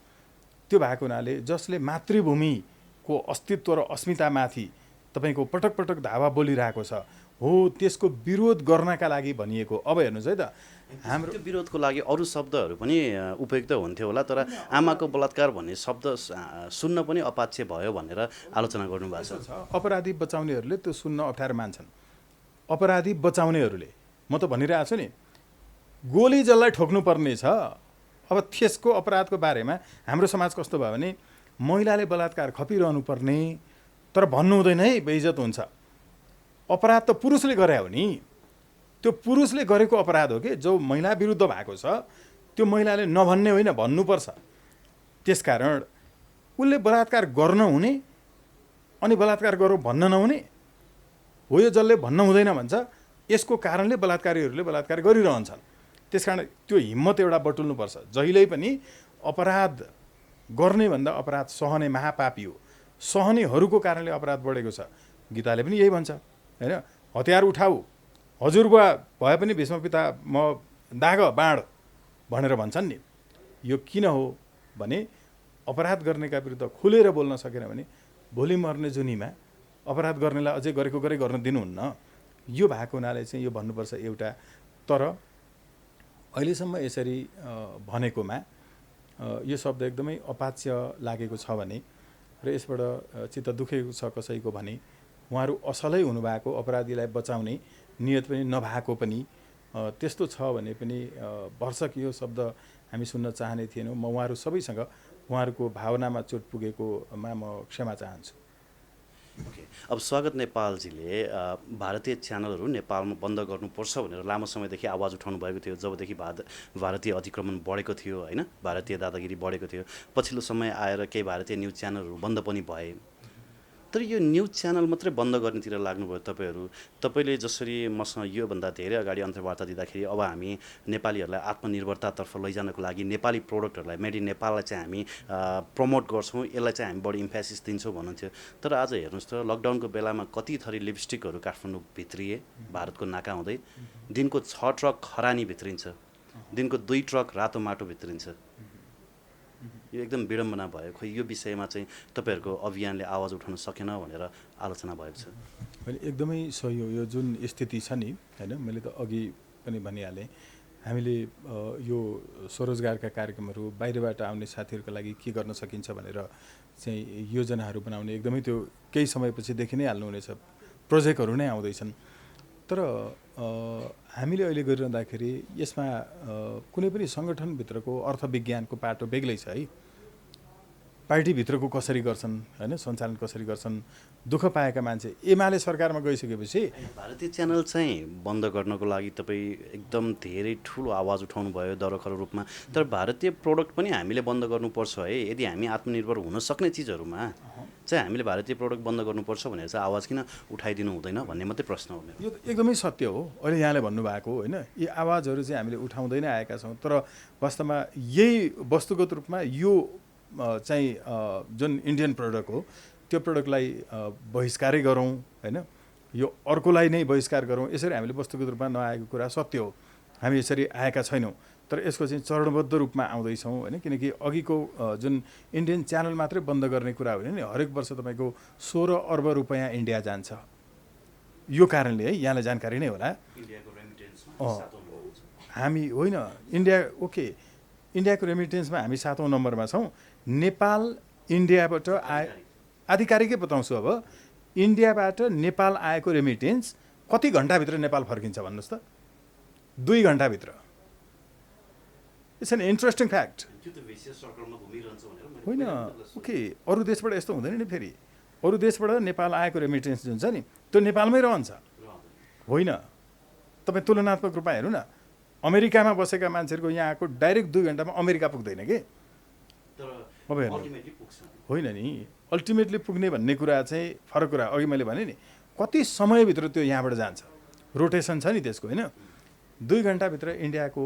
त्यो भएको हुनाले जसले मातृभूमिको अस्तित्व र अस्मितामाथि तपाईँको पटक पटक धावा बोलिरहेको छ हो, त्यसको विरोध गर्नका लागि भनिएको। अब हेर्नुहोस् है त, हाम्रो त्यो विरोधको लागि अरू शब्दहरू पनि उपयुक्त हुन्थ्यो होला, तर आमाको बलात्कार भन्ने शब्द सुन्न पनि अपाच्य भयो भनेर आलोचना गर्नुभएको छ। अपराधी बचाउनेहरूले त्यो सुन्न अप्ठ्यारो मान्छन्। अपराधी बचाउनेहरूले, म त भनिरहेको छु नि, गोली जसलाई ठोक्नुपर्ने छ। अब त्यसको अपराधको बारेमा हाम्रो समाज कस्तो भयो भने महिलाले बलात्कार खपिरहनु पर्ने, तर भन्नु हुँदैन है, बेइज्जत हुन्छ। अपराध त पुरुषले गरे हो नि, त्यो पुरुषले गरेको अपराध हो कि जो महिला विरुद्ध भएको छ, त्यो महिलाले नभन्ने होइन, भन्नुपर्छ। त्यसकारण उसले बलात्कार गर्न हुने अनि बलात्कार गरौँ भन्न नहुने हो। यो जसले भन्न हुँदैन भन्छ, यसको कारणले बलात्कारीहरूले बलात्कार गरिरहन्छन्। त्यसकारण त्यो हिम्मत एउटा बटुल्नुपर्छ। जहिल्यै पनि अपराध गर्ने भन्दा अपराध सहने महापापी हो। सहनेहरूको कारणले अपराध बढेको छ। गीताले पनि यही भन्छ, होइन? हतियार उठाऊ, हजुरबुवा भए पनि भीष्म पिता म दाग बाँड भनेर भन्छन् नि। यो किन हो भने अपराध गर्नेका विरुद्ध खुलेर बोल्न सकेन भने भोलि मर्ने जुनीमा अपराध गर्नेलाई अझै गरेको गरे गर्न दिनुहुन्न। यो भएको हुनाले चाहिँ यो भन्नुपर्छ एउटा। तर अहिलेसम्म यसरी भनेकोमा यो शब्द एकदमै अपाच्य लागेको छ भने र यसबाट चित्त दुखेको छ कसैको भने उहाँहरू असलै हुनुभएको, अपराधीलाई बचाउने नियत पनि नभएको पनि त्यस्तो छ भने पनि भरसक यो शब्द हामी सुन्न चाहने थिएनौँ। म उहाँहरू सबैसँग उहाँहरूको भावनामा चोट पुगेकोमा म क्षमा चाहन्छु। ओके, अब स्वागत नेपालजीले भारतीय च्यानलहरू नेपालमा बन्द गर्नुपर्छ भनेर लामो समयदेखि आवाज उठाउनु भएको थियो। जबदेखि भारतीय अतिक्रमण बढेको थियो, होइन, भारतीय दादागिरी बढेको थियो। पछिल्लो समय आएर केही भारतीय न्युज च्यानलहरू बन्द पनि भए। तर यो न्युज च्यानल मात्रै बन्द गर्नेतिर लाग्नुभयो तपाईँहरू। तपाईँले जसरी मसँग योभन्दा धेरै अगाडि अन्तर्वार्ता दिँदाखेरि अब हामी नेपालीहरूलाई आत्मनिर्भरतातर्फ लैजानको लागि नेपाली प्रोडक्टहरूलाई, मेड इन नेपाललाई चाहिँ हामी प्रमोट गर्छौँ, यसलाई चाहिँ हामी बढी इम्फेसिस दिन्छौँ भन्नुहुन्थ्यो। तर आज हेर्नुहोस् त, लकडाउनको बेलामा कति थरी लिपस्टिकहरू काठमाडौँ भित्रिए, भारतको नाका हुँदै। दिनको 6 ट्रक खरानी भित्रिन्छ, दिनको 2 ट्रक रातो माटो भित्रिन्छ। यो एकदम विडम्बना भयो। खोइ यो विषयमा चाहिँ तपाईँहरूको अभियानले आवाज उठाउन सकेन भनेर आलोचना भएको छ। मैले एकदमै सही हो। यो जुन स्थिति छ नि, होइन, मैले त अघि पनि भनिहालेँ, हामीले यो स्वरोजगारका कार्यक्रमहरू बाहिरबाट आउने साथीहरूका लागि के गर्न सकिन्छ भनेर चाहिँ योजनाहरू बनाउने एकदमै त्यो केही समयपछि देखि नै हाल्नुहुनेछ। प्रोजेक्टहरू नै आउँदैछन्। तर हामीले अहिले गरिरहँदाखेरि यसमा कुनै पनि सङ्गठनभित्रको अर्थविज्ञानको पाटो बेग्लै छ है। पार्टीभित्रको कसरी गर्छन्, होइन, सञ्चालन कसरी गर्छन्, दुःख पाएका मान्छे। एमाले सरकारमा गइसकेपछि भारतीय च्यानल चाहिँ बन्द गर्नको लागि तपाईँ एकदम धेरै ठुलो आवाज उठाउनु भयो दरखरो रूपमा। तर भारतीय प्रोडक्ट पनि हामीले बन्द गर्नुपर्छ है। यदि हामी आत्मनिर्भर हुन सक्ने चिजहरूमा चाहिँ हामीले भारतीय प्रोडक्ट बन्द गर्नुपर्छ भनेर चाहिँ आवाज किन उठाइदिनु हुँदैन भन्ने मात्रै प्रश्न हो। यो एकदमै सत्य हो। अहिले यहाँले भन्नुभएको, होइन, यी आवाजहरू चाहिँ हामीले उठाउँदै नै आएका छौँ। तर वास्तवमा यही वस्तुगत रूपमा यो चाहिँ जुन इन्डियन प्रडक्ट हो त्यो प्रडक्टलाई बहिष्कारै गरौँ, होइन, यो अर्कोलाई नै बहिष्कार गरौँ, यसरी हामीले वस्तुगत रूपमा नआएको कुरा सत्य हो। हामी यसरी आएका छैनौँ, तर यसको चाहिँ चरणबद्ध रूपमा आउँदैछौँ होइन। किनकि अघिको जुन इन्डियन च्यानल मात्रै बन्द गर्ने कुरा होइन नि, हरेक वर्ष तपाईँको 16 अर्ब रुपियाँ इन्डिया जान्छ। यो कारणले है, यहाँलाई जानकारी नै होला। हामी होइन इन्डिया, ओके, इन्डियाको रेमिटेन्समा हामी 7औं नम्बरमा छौँ। नेपाल इन्डियाबाट आधिकारिकै बताउँछु, अब इन्डियाबाट नेपाल आएको रेमिटेन्स कति घन्टाभित्र नेपाल फर्किन्छ भन्नुहोस् त? 2 घन्टाभित्र। इट्स एन इन्ट्रेस्टिङ फ्याक्ट होइन। ओके, अरू देशबाट यस्तो हुँदैन नि। फेरि अरू देशबाट नेपाल आएको रेमिटेन्स जुन छ नि, त्यो नेपालमै रहन्छ होइन। तपाईँ तुलनात्मक रूपमा हेर्नु न, अमेरिकामा बसेका मान्छेहरूको यहाँ आएको डाइरेक्ट 2 घन्टामा अमेरिका पुग्दैन कि। अब हेर्नु होइन नि, अल्टिमेटली पुग्ने भन्ने कुरा चाहिँ फरक कुरा। अघि मैले भने नि कति समयभित्र त्यो यहाँबाट जान्छ, रोटेसन छ नि त्यसको होइन। 2 घन्टाभित्र इन्डियाको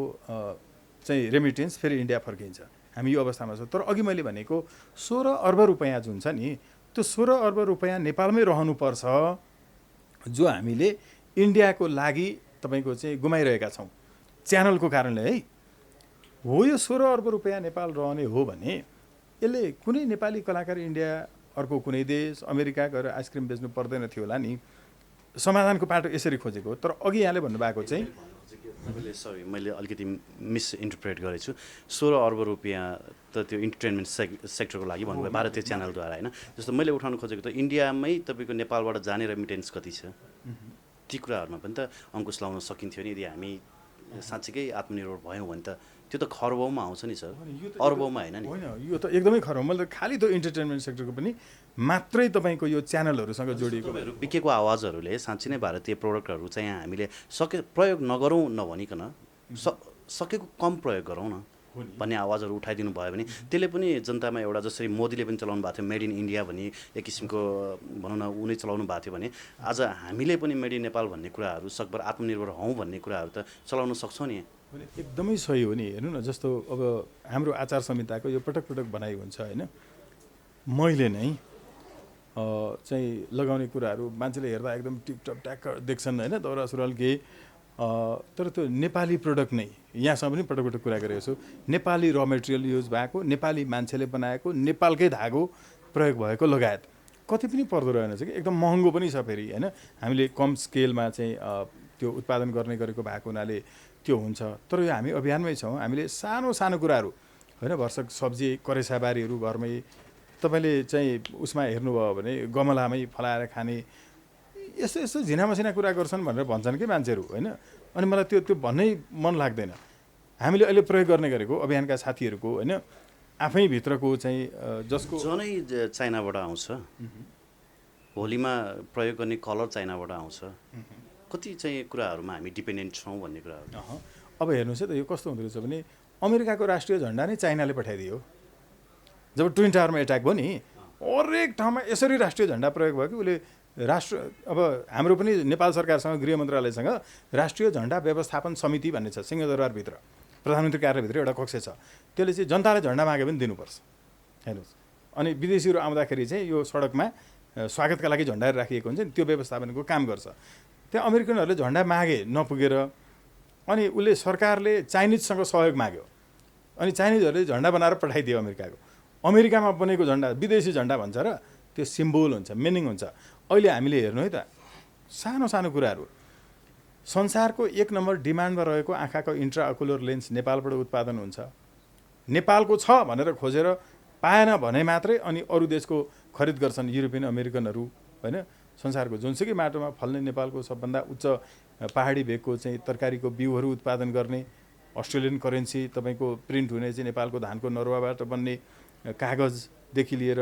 चाहिँ रेमिटेन्स फेरि इन्डिया फर्किन्छ। हामी यो अवस्थामा छौँ। तर अघि मैले भनेको 16 अर्ब रुपियाँ जुन छ नि, त्यो 16 अर्ब रुपियाँ नेपालमै रहनुपर्छ, जो हामीले इन्डियाको लागि तपाईँको चाहिँ गुमाइरहेका छौँ च्यानलको कारणले है। हो, यो 16 अर्ब रुपियाँ नेपाल रहने हो भने यसले कुनै नेपाली कलाकार इन्डिया, अर्को कुनै देश, अमेरिका गएर आइसक्रिम बेच्नु पर्दैन थियो होला नि। समाधानको बाटो यसरी खोजेको। तर अघि यहाँले भन्नुभएको चाहिँ सरी, मैले अलिकति मिसइन्टरप्रेट गरेछु। 16 अर्ब रुपियाँ त त्यो इन्टरटेनमेन्ट सेक्टरको लागि भन्नुभयो, भारतीय च्यानलद्वारा होइन। जस्तो मैले उठाउन खोजेको त इन्डियामै तपाईँको नेपालबाट जाने रेमिटेन्स कति छ, ती कुराहरूमा पनि त अङ्कुश लाउन सकिन्थ्यो नि। यदि हामी साँच्चीकै आत्मनिर्भर भयौँ भने त त्यो त खरबौँमा आउँछ नि सर, अर्बौँमा होइन नि। होइन, यो त एकदमै खरब। मैले त खालि त्यो इन्टरटेनमेन्ट सेक्टरको पनि मात्रै तपाईँको यो च्यानलहरूसँग जोडिएको बिकेको आवाजहरूले साँच्ची नै भारतीय प्रोडक्टहरू चाहिँ यहाँ हामीले प्रयोग नगरौँ नभनिकन सकेको कम प्रयोग गरौँ न भन्ने आवाजहरू उठाइदिनु भयो भने त्यसले पनि जनतामा एउटा, जसरी मोदीले पनि चलाउनु भएको थियो मेड इन इन्डिया भन्ने एक किसिमको भनौँ न, उनी चलाउनु भएको थियो भने आज हामीले पनि मेड इन नेपाल भन्ने कुराहरू, सकभर आत्मनिर्भर हौँ भन्ने कुराहरू त चलाउन सक्छौँ नि। एकदमै सही हो नि। हेर्नु न, जस्तो अब हाम्रो आचार संहिताको यो पटक पटक बनाइ हुन्छ होइन। मैले नै चाहिँ लगाउने कुराहरू मान्छेले हेर्दा एकदम टिपटप ट्याक्क देख्छन् होइन, दौरा सुरुवाल केही, तर त्यो नेपाली प्रडक्ट नै। यहाँसँग पनि पटक पटक कुरा गरेको छु, नेपाली र मेटेरियल युज भएको, नेपाली मान्छेले बनाएको, नेपालकै धागो प्रयोग भएको लगायत कति पनि पर्दो रहेनछ कि। एकदम महँगो पनि छ फेरि होइन। हामीले कम स्केलमा चाहिँ त्यो उत्पादन गर्ने गरेको भएको हुनाले त्यो हुन्छ। तर यो हामी अभियानमै छौँ। हामीले सानो सानो कुराहरू होइन, भर्सक सब्जी करेसाबारीहरू घरमै तपाईँले चाहिँ उसमा हेर्नुभयो भने गमलामै फलाएर खाने, यस्तो यस्तो झिनामसिना कुरा गर्छन् भनेर भन्छन् कि मान्छेहरू होइन। अनि मलाई त्यो भन्नै मन लाग्दैन। हामीले अहिले प्रयोग गर्ने गरेको अभियानका साथीहरूको होइन, आफै भित्रको चाहिँ जसको जनै चाइनाबाट आउँछ, होलीमा प्रयोग गर्ने कलर चाइनाबाट आउँछ, कति चाहिँ कुराहरूमा हामी डिपेन्डेन्ट छौँ भन्ने कुराहरू। अब हेर्नुहोस् है त, यो कस्तो हुँदो रहेछ भने अमेरिकाको राष्ट्रिय झन्डा नै चाइनाले पठाइदियो। जब ट्विन टावरमा एट्याक भयो नि, हरेक ठाउँमा यसरी राष्ट्रिय झन्डा प्रयोग भयो कि उसले राष्ट्र। अब हाम्रो पनि नेपाल सरकारसँग, गृह मन्त्रालयसँग राष्ट्रिय झन्डा व्यवस्थापन समिति भन्ने छ सिंहदरबारभित्र, प्रधानमन्त्री कार्यालयभित्र एउटा कक्ष छ। त्यसले चाहिँ जनताले झन्डा मागे पनि दिनुपर्छ हेर्नुहोस्। अनि विदेशीहरू आउँदाखेरि चाहिँ यो सडकमा स्वागतका लागि झन्डाहरू राखिएको हुन्छ नि, त्यो व्यवस्थापनको काम गर्छ। त्यहाँ अमेरिकनहरूले झन्डा मागे नपुगेर, अनि उसले सरकारले चाइनिजसँग सहयोग माग्यो, अनि चाइनिजहरूले झन्डा बनाएर पठाइदियो अमेरिकाको। अमेरिकामा बनेको झन्डा विदेशी झन्डा भन्छ र त्यो सिम्बोल हुन्छ, मिनिङ हुन्छ। अहिले हामीले हेर्नु है त, सानो सानो कुराहरू। संसारको 1 नम्बर डिमान्डमा रहेको आँखाको इन्ट्राअकुलर लेन्स नेपालबाट उत्पादन हुन्छ। नेपालको छ भनेर खोजेर पाएन भने मात्रै अनि अरू देशको खरिद गर्छन् युरोपियन अमेरिकनहरू होइन। संसारको जुनसुकै माटोमा फल्ने नेपालको सबभन्दा उच्च पहाडी भेगको चाहिँ तरकारीको बिउहरू उत्पादन गर्ने, अस्ट्रेलियन करेन्सी तपाईँको प्रिन्ट हुने चाहिँ नेपालको धानको नरुवाबाट बन्ने कागजदेखि लिएर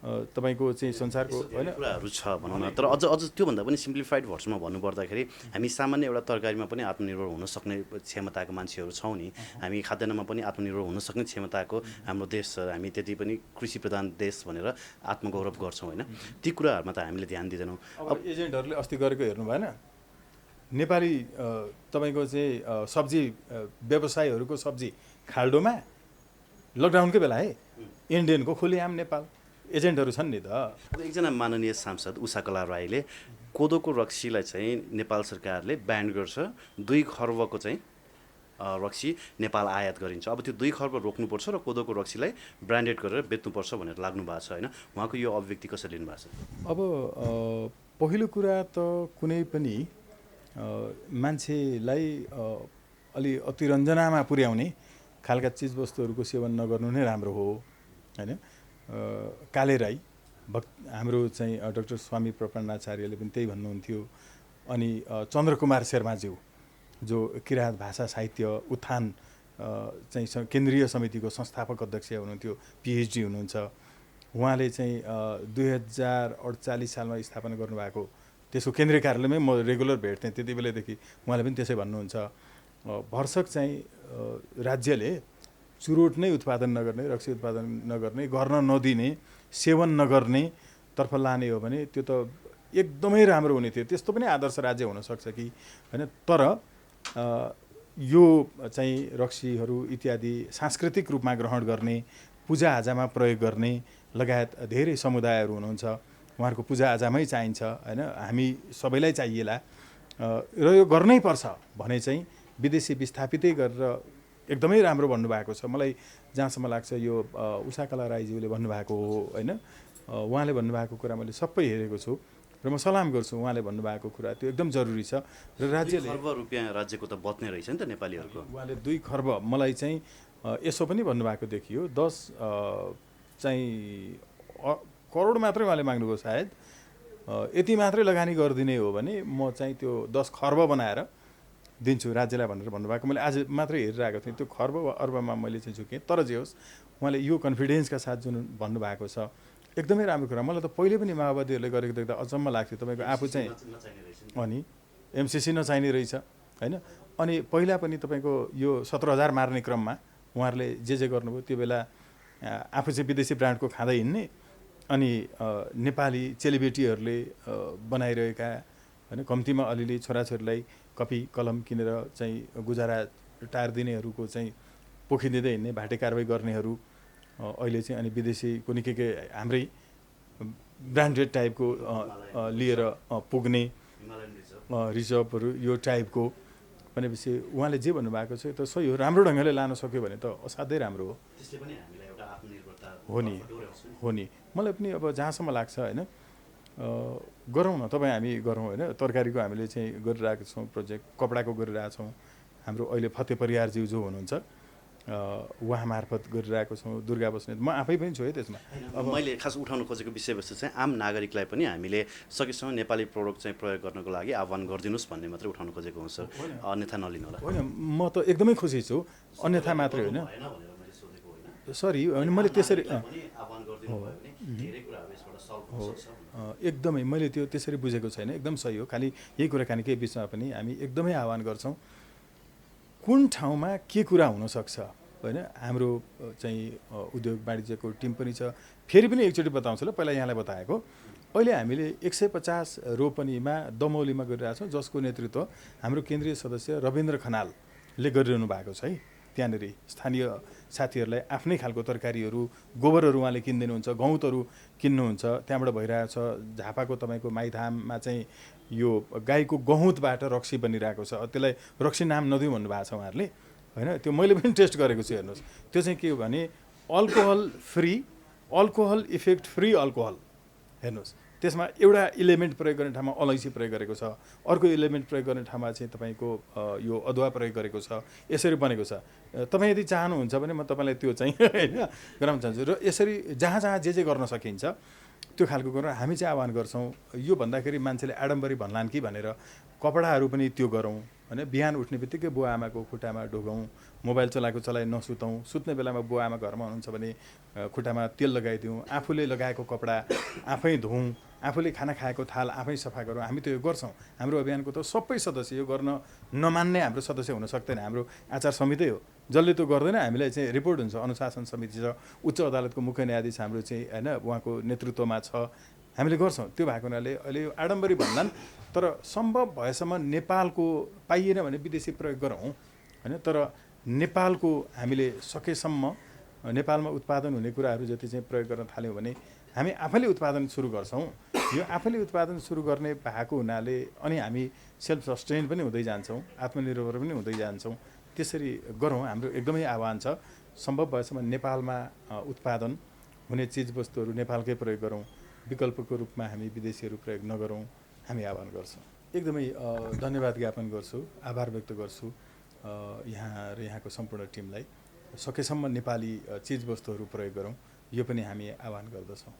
तपाईँको चाहिँ संसारको होइन कुराहरू छ भनौँ न। तर अझ त्योभन्दा पनि सिम्प्लिफाइड भर्सनमा भन्नुपर्दाखेरि हामी सामान्य एउटा तरकारीमा पनि आत्मनिर्भर हुन सक्ने क्षमताको मान्छेहरू छौँ नि। हामी खाद्यान्नमा पनि आत्मनिर्भर हुन सक्ने क्षमताको हाम्रो देश छ। हामी त्यति पनि कृषि प्रधान देश भनेर आत्मगौरव गर्छौँ होइन। ती कुराहरूमा त हामीले ध्यान दिँदैनौँ। अब एजेन्टहरूले अस्ति गरेको हेर्नु भएन, नेपाली तपाईँको चाहिँ सब्जी व्यवसायीहरूको सब्जी खाल्डोमा लकडाउनकै बेला है इन्डियनको खुलेआम नेपाल एजेन्टहरू छन् नि त। एकजना माननीय सांसद उषा कला राईले कोदोको रक्सीलाई चाहिँ नेपाल सरकारले ब्यान गर्छ। 2 खर्बको चाहिँ रक्सी नेपाल आयात गरिन्छ। अब त्यो 2 खर्ब रोक्नुपर्छ र कोदोको रक्सीलाई ब्रान्डेड गरेर बेच्नुपर्छ भनेर लाग्नु भएको छ होइन। उहाँको यो अभिव्यक्ति कसरी लिनु भएको छ? अब पहिलो कुरा त कुनै पनि मान्छेलाई अलि अतिरञ्जनामा पुर्याउने खालका चिजवस्तुहरूको सेवन नगर्नु नै राम्रो हो होइन। काले राई हाम्रो चाहिँ डाक्टर स्वामी प्रपन्नाचार्यले पनि त्यही भन्नुहुन्थ्यो। अनि चन्द्रकुमार शर्माज्यू जो किराँत भाषा साहित्य उत्थान चाहिँ केन्द्रीय समितिको संस्थापक अध्यक्ष हुनुहुन्थ्यो, पिएचडी हुनुहुन्छ। उहाँले चाहिँ 2048 सालमा स्थापना गर्नुभएको त्यसको केन्द्रीय कार्यालयमै म रेगुलर भेट्थेँ। त्यति बेलादेखि उहाँले पनि त्यसै भन्नुहुन्छ। भरसक चाहिँ राज्यले चुरोट नै उत्पादन नगर्ने, रक्सी उत्पादन नगर्ने, गर्न नदिने, सेवन नगर्ने तर्फ लाने हो भने त्यो त एकदमै राम्रो हुने थियो। त्यस्तो पनि आदर्श राज्य हुनसक्छ कि होइन। तर यो चाहिँ रक्सीहरू इत्यादि सांस्कृतिक रूपमा ग्रहण गर्ने, पूजाआजामा प्रयोग गर्ने लगायत धेरै समुदायहरू हुनुहुन्छ, उहाँहरूको पूजाआजामै चाहिन्छ होइन। हामी सबैलाई चाहिएला र यो गर्नै पर्छ भने चाहिँ विदेशी विस्थापितै गरेर एकदमै राम्रो भन्नुभएको छ। मलाई जहाँसम्म लाग्छ यो उषाकला राईज्यूले भन्नुभएको हो होइन। उहाँले भन्नुभएको कुरा मैले सबै हेरेको छु र म सलाम गर्छु। उहाँले भन्नुभएको कुरा त्यो एकदम जरुरी छ र राज्यले 2 खर्ब रुपियाँ राज्यको त बच्ने रहेछ नि त नेपालीहरूको। उहाँले 2 खर्ब मलाई चाहिँ यसो पनि भन्नुभएको देखियो। 10 चाहिँ करोड मात्रै उहाँले माग्नुभयो सायद। यति मात्रै लगानी गरिदिने हो भने म चाहिँ त्यो 10 खर्ब बनाएर दिन्छु राज्यलाई भनेर भन्नुभएको मैले आज मात्रै हेरिरहेको थिएँ। त्यो खर्ब वा अर्बमा मैले चाहिँ झुकेँ। तर जे होस् उहाँले यो कन्फिडेन्सका साथ जुन भन्नुभएको छ एकदमै राम्रो कुरा। मलाई त पहिले पनि माओवादीहरूले गरेको देख्दा अचम्म लाग्थ्यो। तपाईँको आफू चाहिँ अनि एमसिसी नचाहिने रहेछ होइन। अनि पहिला पनि तपाईँको यो 17,000 मार्ने क्रममा उहाँहरूले जे गर्नुभयो त्यो बेला आफू चाहिँ विदेशी ब्रान्डको खाँदै हिँड्ने अनि नेपाली चेलीबेटीहरूले बनाइरहेका होइन कम्तीमा अलिअलि छोराछोरीलाई कपी कलम किनेर चाहिँ गुजारा टार्दिनेहरूको चाहिँ पोखिदिँदै हिँड्ने, भाटे कारवाही गर्नेहरू अहिले चाहिँ अनि विदेशीको निकै हाम्रै ब्रान्डेड टाइपको लिएर पुग्ने रिजर्भहरू यो टाइपको भनेपछि उहाँले जे भन्नुभएको छ त्यो सही हो। राम्रो ढङ्गले लान सक्यो भने त असाध्यै राम्रो हो। त्यसले पनि हामीलाई एउटा आत्मनिर्भरता हो नि। मलाई पनि अब जहाँसम्म लाग्छ होइन गरौँ न तपाईँ हामी गरौँ होइन। तरकारीको हामीले चाहिँ गरिरहेको छौँ प्रोजेक्ट, कपडाको गरिरहेछौँ। हाम्रो अहिले फते परियारज्यू जो हुनुहुन्छ उहाँ मार्फत गरिरहेको छौँ। दुर्गा बस्नेत म आफै पनि छु है त्यसमा। अब मैले खास उठाउन खोजेको विषयवस्तु चाहिँ आम नागरिकलाई पनि हामीले सकेसम्म नेपाली प्रोडक्ट चाहिँ प्रयोग गर्नको लागि आह्वान गरिदिनुहोस् भन्ने मात्रै उठाउन खोजेको हुन्छ, अन्यथा नलिनु होला। होइन म त एकदमै खुसी छु, अन्यथा मात्रै होइन। सरी होइन मैले त्यसरी एकदमै मैले त्यो त्यसरी बुझेको छैन। एकदम सही हो। खालि यही कुराकानीकै बिचमा पनि हामी एकदमै आह्वान गर्छौँ कुन ठाउँमा के कुरा हुनसक्छ होइन। हाम्रो चाहिँ उद्योग वाणिज्यको टिम पनि छ। फेरि पनि एकचोटि बताउँछु ल। पहिला यहाँलाई बताएको अहिले हामीले 150 रोपनीमा दमौलीमा गरिरहेछौँ, जसको नेतृत्व हाम्रो केन्द्रीय सदस्य रविन्द्र खनालले गरिरहनु भएको छ है। त्यहाँनिर स्थानीय साथीहरूलाई आफ्नै खालको तरकारीहरू, गोबरहरू उहाँले किनिदिनुहुन्छ, गहुँतहरू किन्नुहुन्छ। त्यहाँबाट भइरहेछ झापाको तपाईँको माइथाममा चाहिँ यो गाईको गहुँतबाट रक्सी बनिरहेको छ। त्यसलाई रक्सी नाम नदिउँ भन्नुभएको छ उहाँहरूले होइन। त्यो मैले पनि टेस्ट गरेको छु। हेर्नुहोस् त्यो चाहिँ के हो भने alcohol free, alcohol effect free alcohol. हेर्नुहोस् त्यसमा एउटा इलिमेन्ट प्रयोग गर्ने ठाउँमा अलैँची प्रयोग गरेको छ, अर्को इलिमेन्ट प्रयोग गर्ने ठाउँमा चाहिँ तपाईँको यो अदुवा प्रयोग गरेको छ। यसरी बनेको छ। तपाईँ यदि चाहनुहुन्छ भने म तपाईँलाई त्यो चाहिँ होइन गराउन चाहन्छु। र यसरी जहाँ जहाँ जे गर्न सकिन्छ त्यो खालको गरेर हामी चाहिँ आह्वान गर्छौँ। यो भन्दाखेरि मान्छेले आडम्बरी भन्लान् कि भनेर कपडाहरू पनि त्यो गरौँ होइन। बिहान उठ्ने बित्तिकै बुवा आमाको खुट्टामा ढोगौँ, मोबाइल चलाइ नसुतौँ। सुत्ने बेलामा बुवा आमा घरमा हुनुहुन्छ भने खुट्टामा तेल लगाइदिउँ, आफूले लगाएको कपडा आफै धुउँ, आफूले खाना खाएको थाल आफै सफा गरौँ। हामी त्यो गर्छौँ। हाम्रो अभियानको त सबै सदस्य यो गर्न नमान्ने हाम्रो सदस्य हुन सक्दैन। हाम्रो आचार संहितै हो, जसले त्यो गर्दैन हामीलाई चाहिँ रिपोर्ट हुन्छ। अनुशासन समिति छ, उच्च अदालतको मुख्य न्यायाधीश हाम्रो चाहिँ होइन उहाँको नेतृत्वमा छ। हामीले गर्छौँ। त्यो भएको हुनाले अहिले यो आडम्बरी भन्लान्, तर सम्भव भएसम्म नेपालको पाइएन भने विदेशी प्रयोग गरौँ होइन। तर नेपालको हामीले सकेसम्म नेपालमा उत्पादन हुने कुराहरू जति चाहिँ प्रयोग गर्न थाल्यौँ भने हामी आफैले उत्पादन सुरु गर्छौँ। यो आफैले उत्पादन सुरु गर्ने भएको हुनाले अनि हामी सेल्फ सस्टेन पनि हुँदै जान्छौँ, आत्मनिर्भर पनि हुँदै जान्छौँ। त्यसरी गरौँ, हाम्रो एकदमै आह्वान छ। सम्भव भएसम्म नेपालमा उत्पादन हुने चिजवस्तुहरू नेपालकै प्रयोग गरौँ, विकल्पको रूपमा हामी विदेशीहरू प्रयोग नगरौँ, हामी आह्वान गर्छौँ। एकदमै धन्यवाद ज्ञापन गर्छु, आभार व्यक्त गर्छु यहाँ र यहाँको सम्पूर्ण टिमलाई। सकेसम्म नेपाली चिजवस्तुहरू प्रयोग गरौँ, यो पनि हामी आह्वान गर्दछौँ।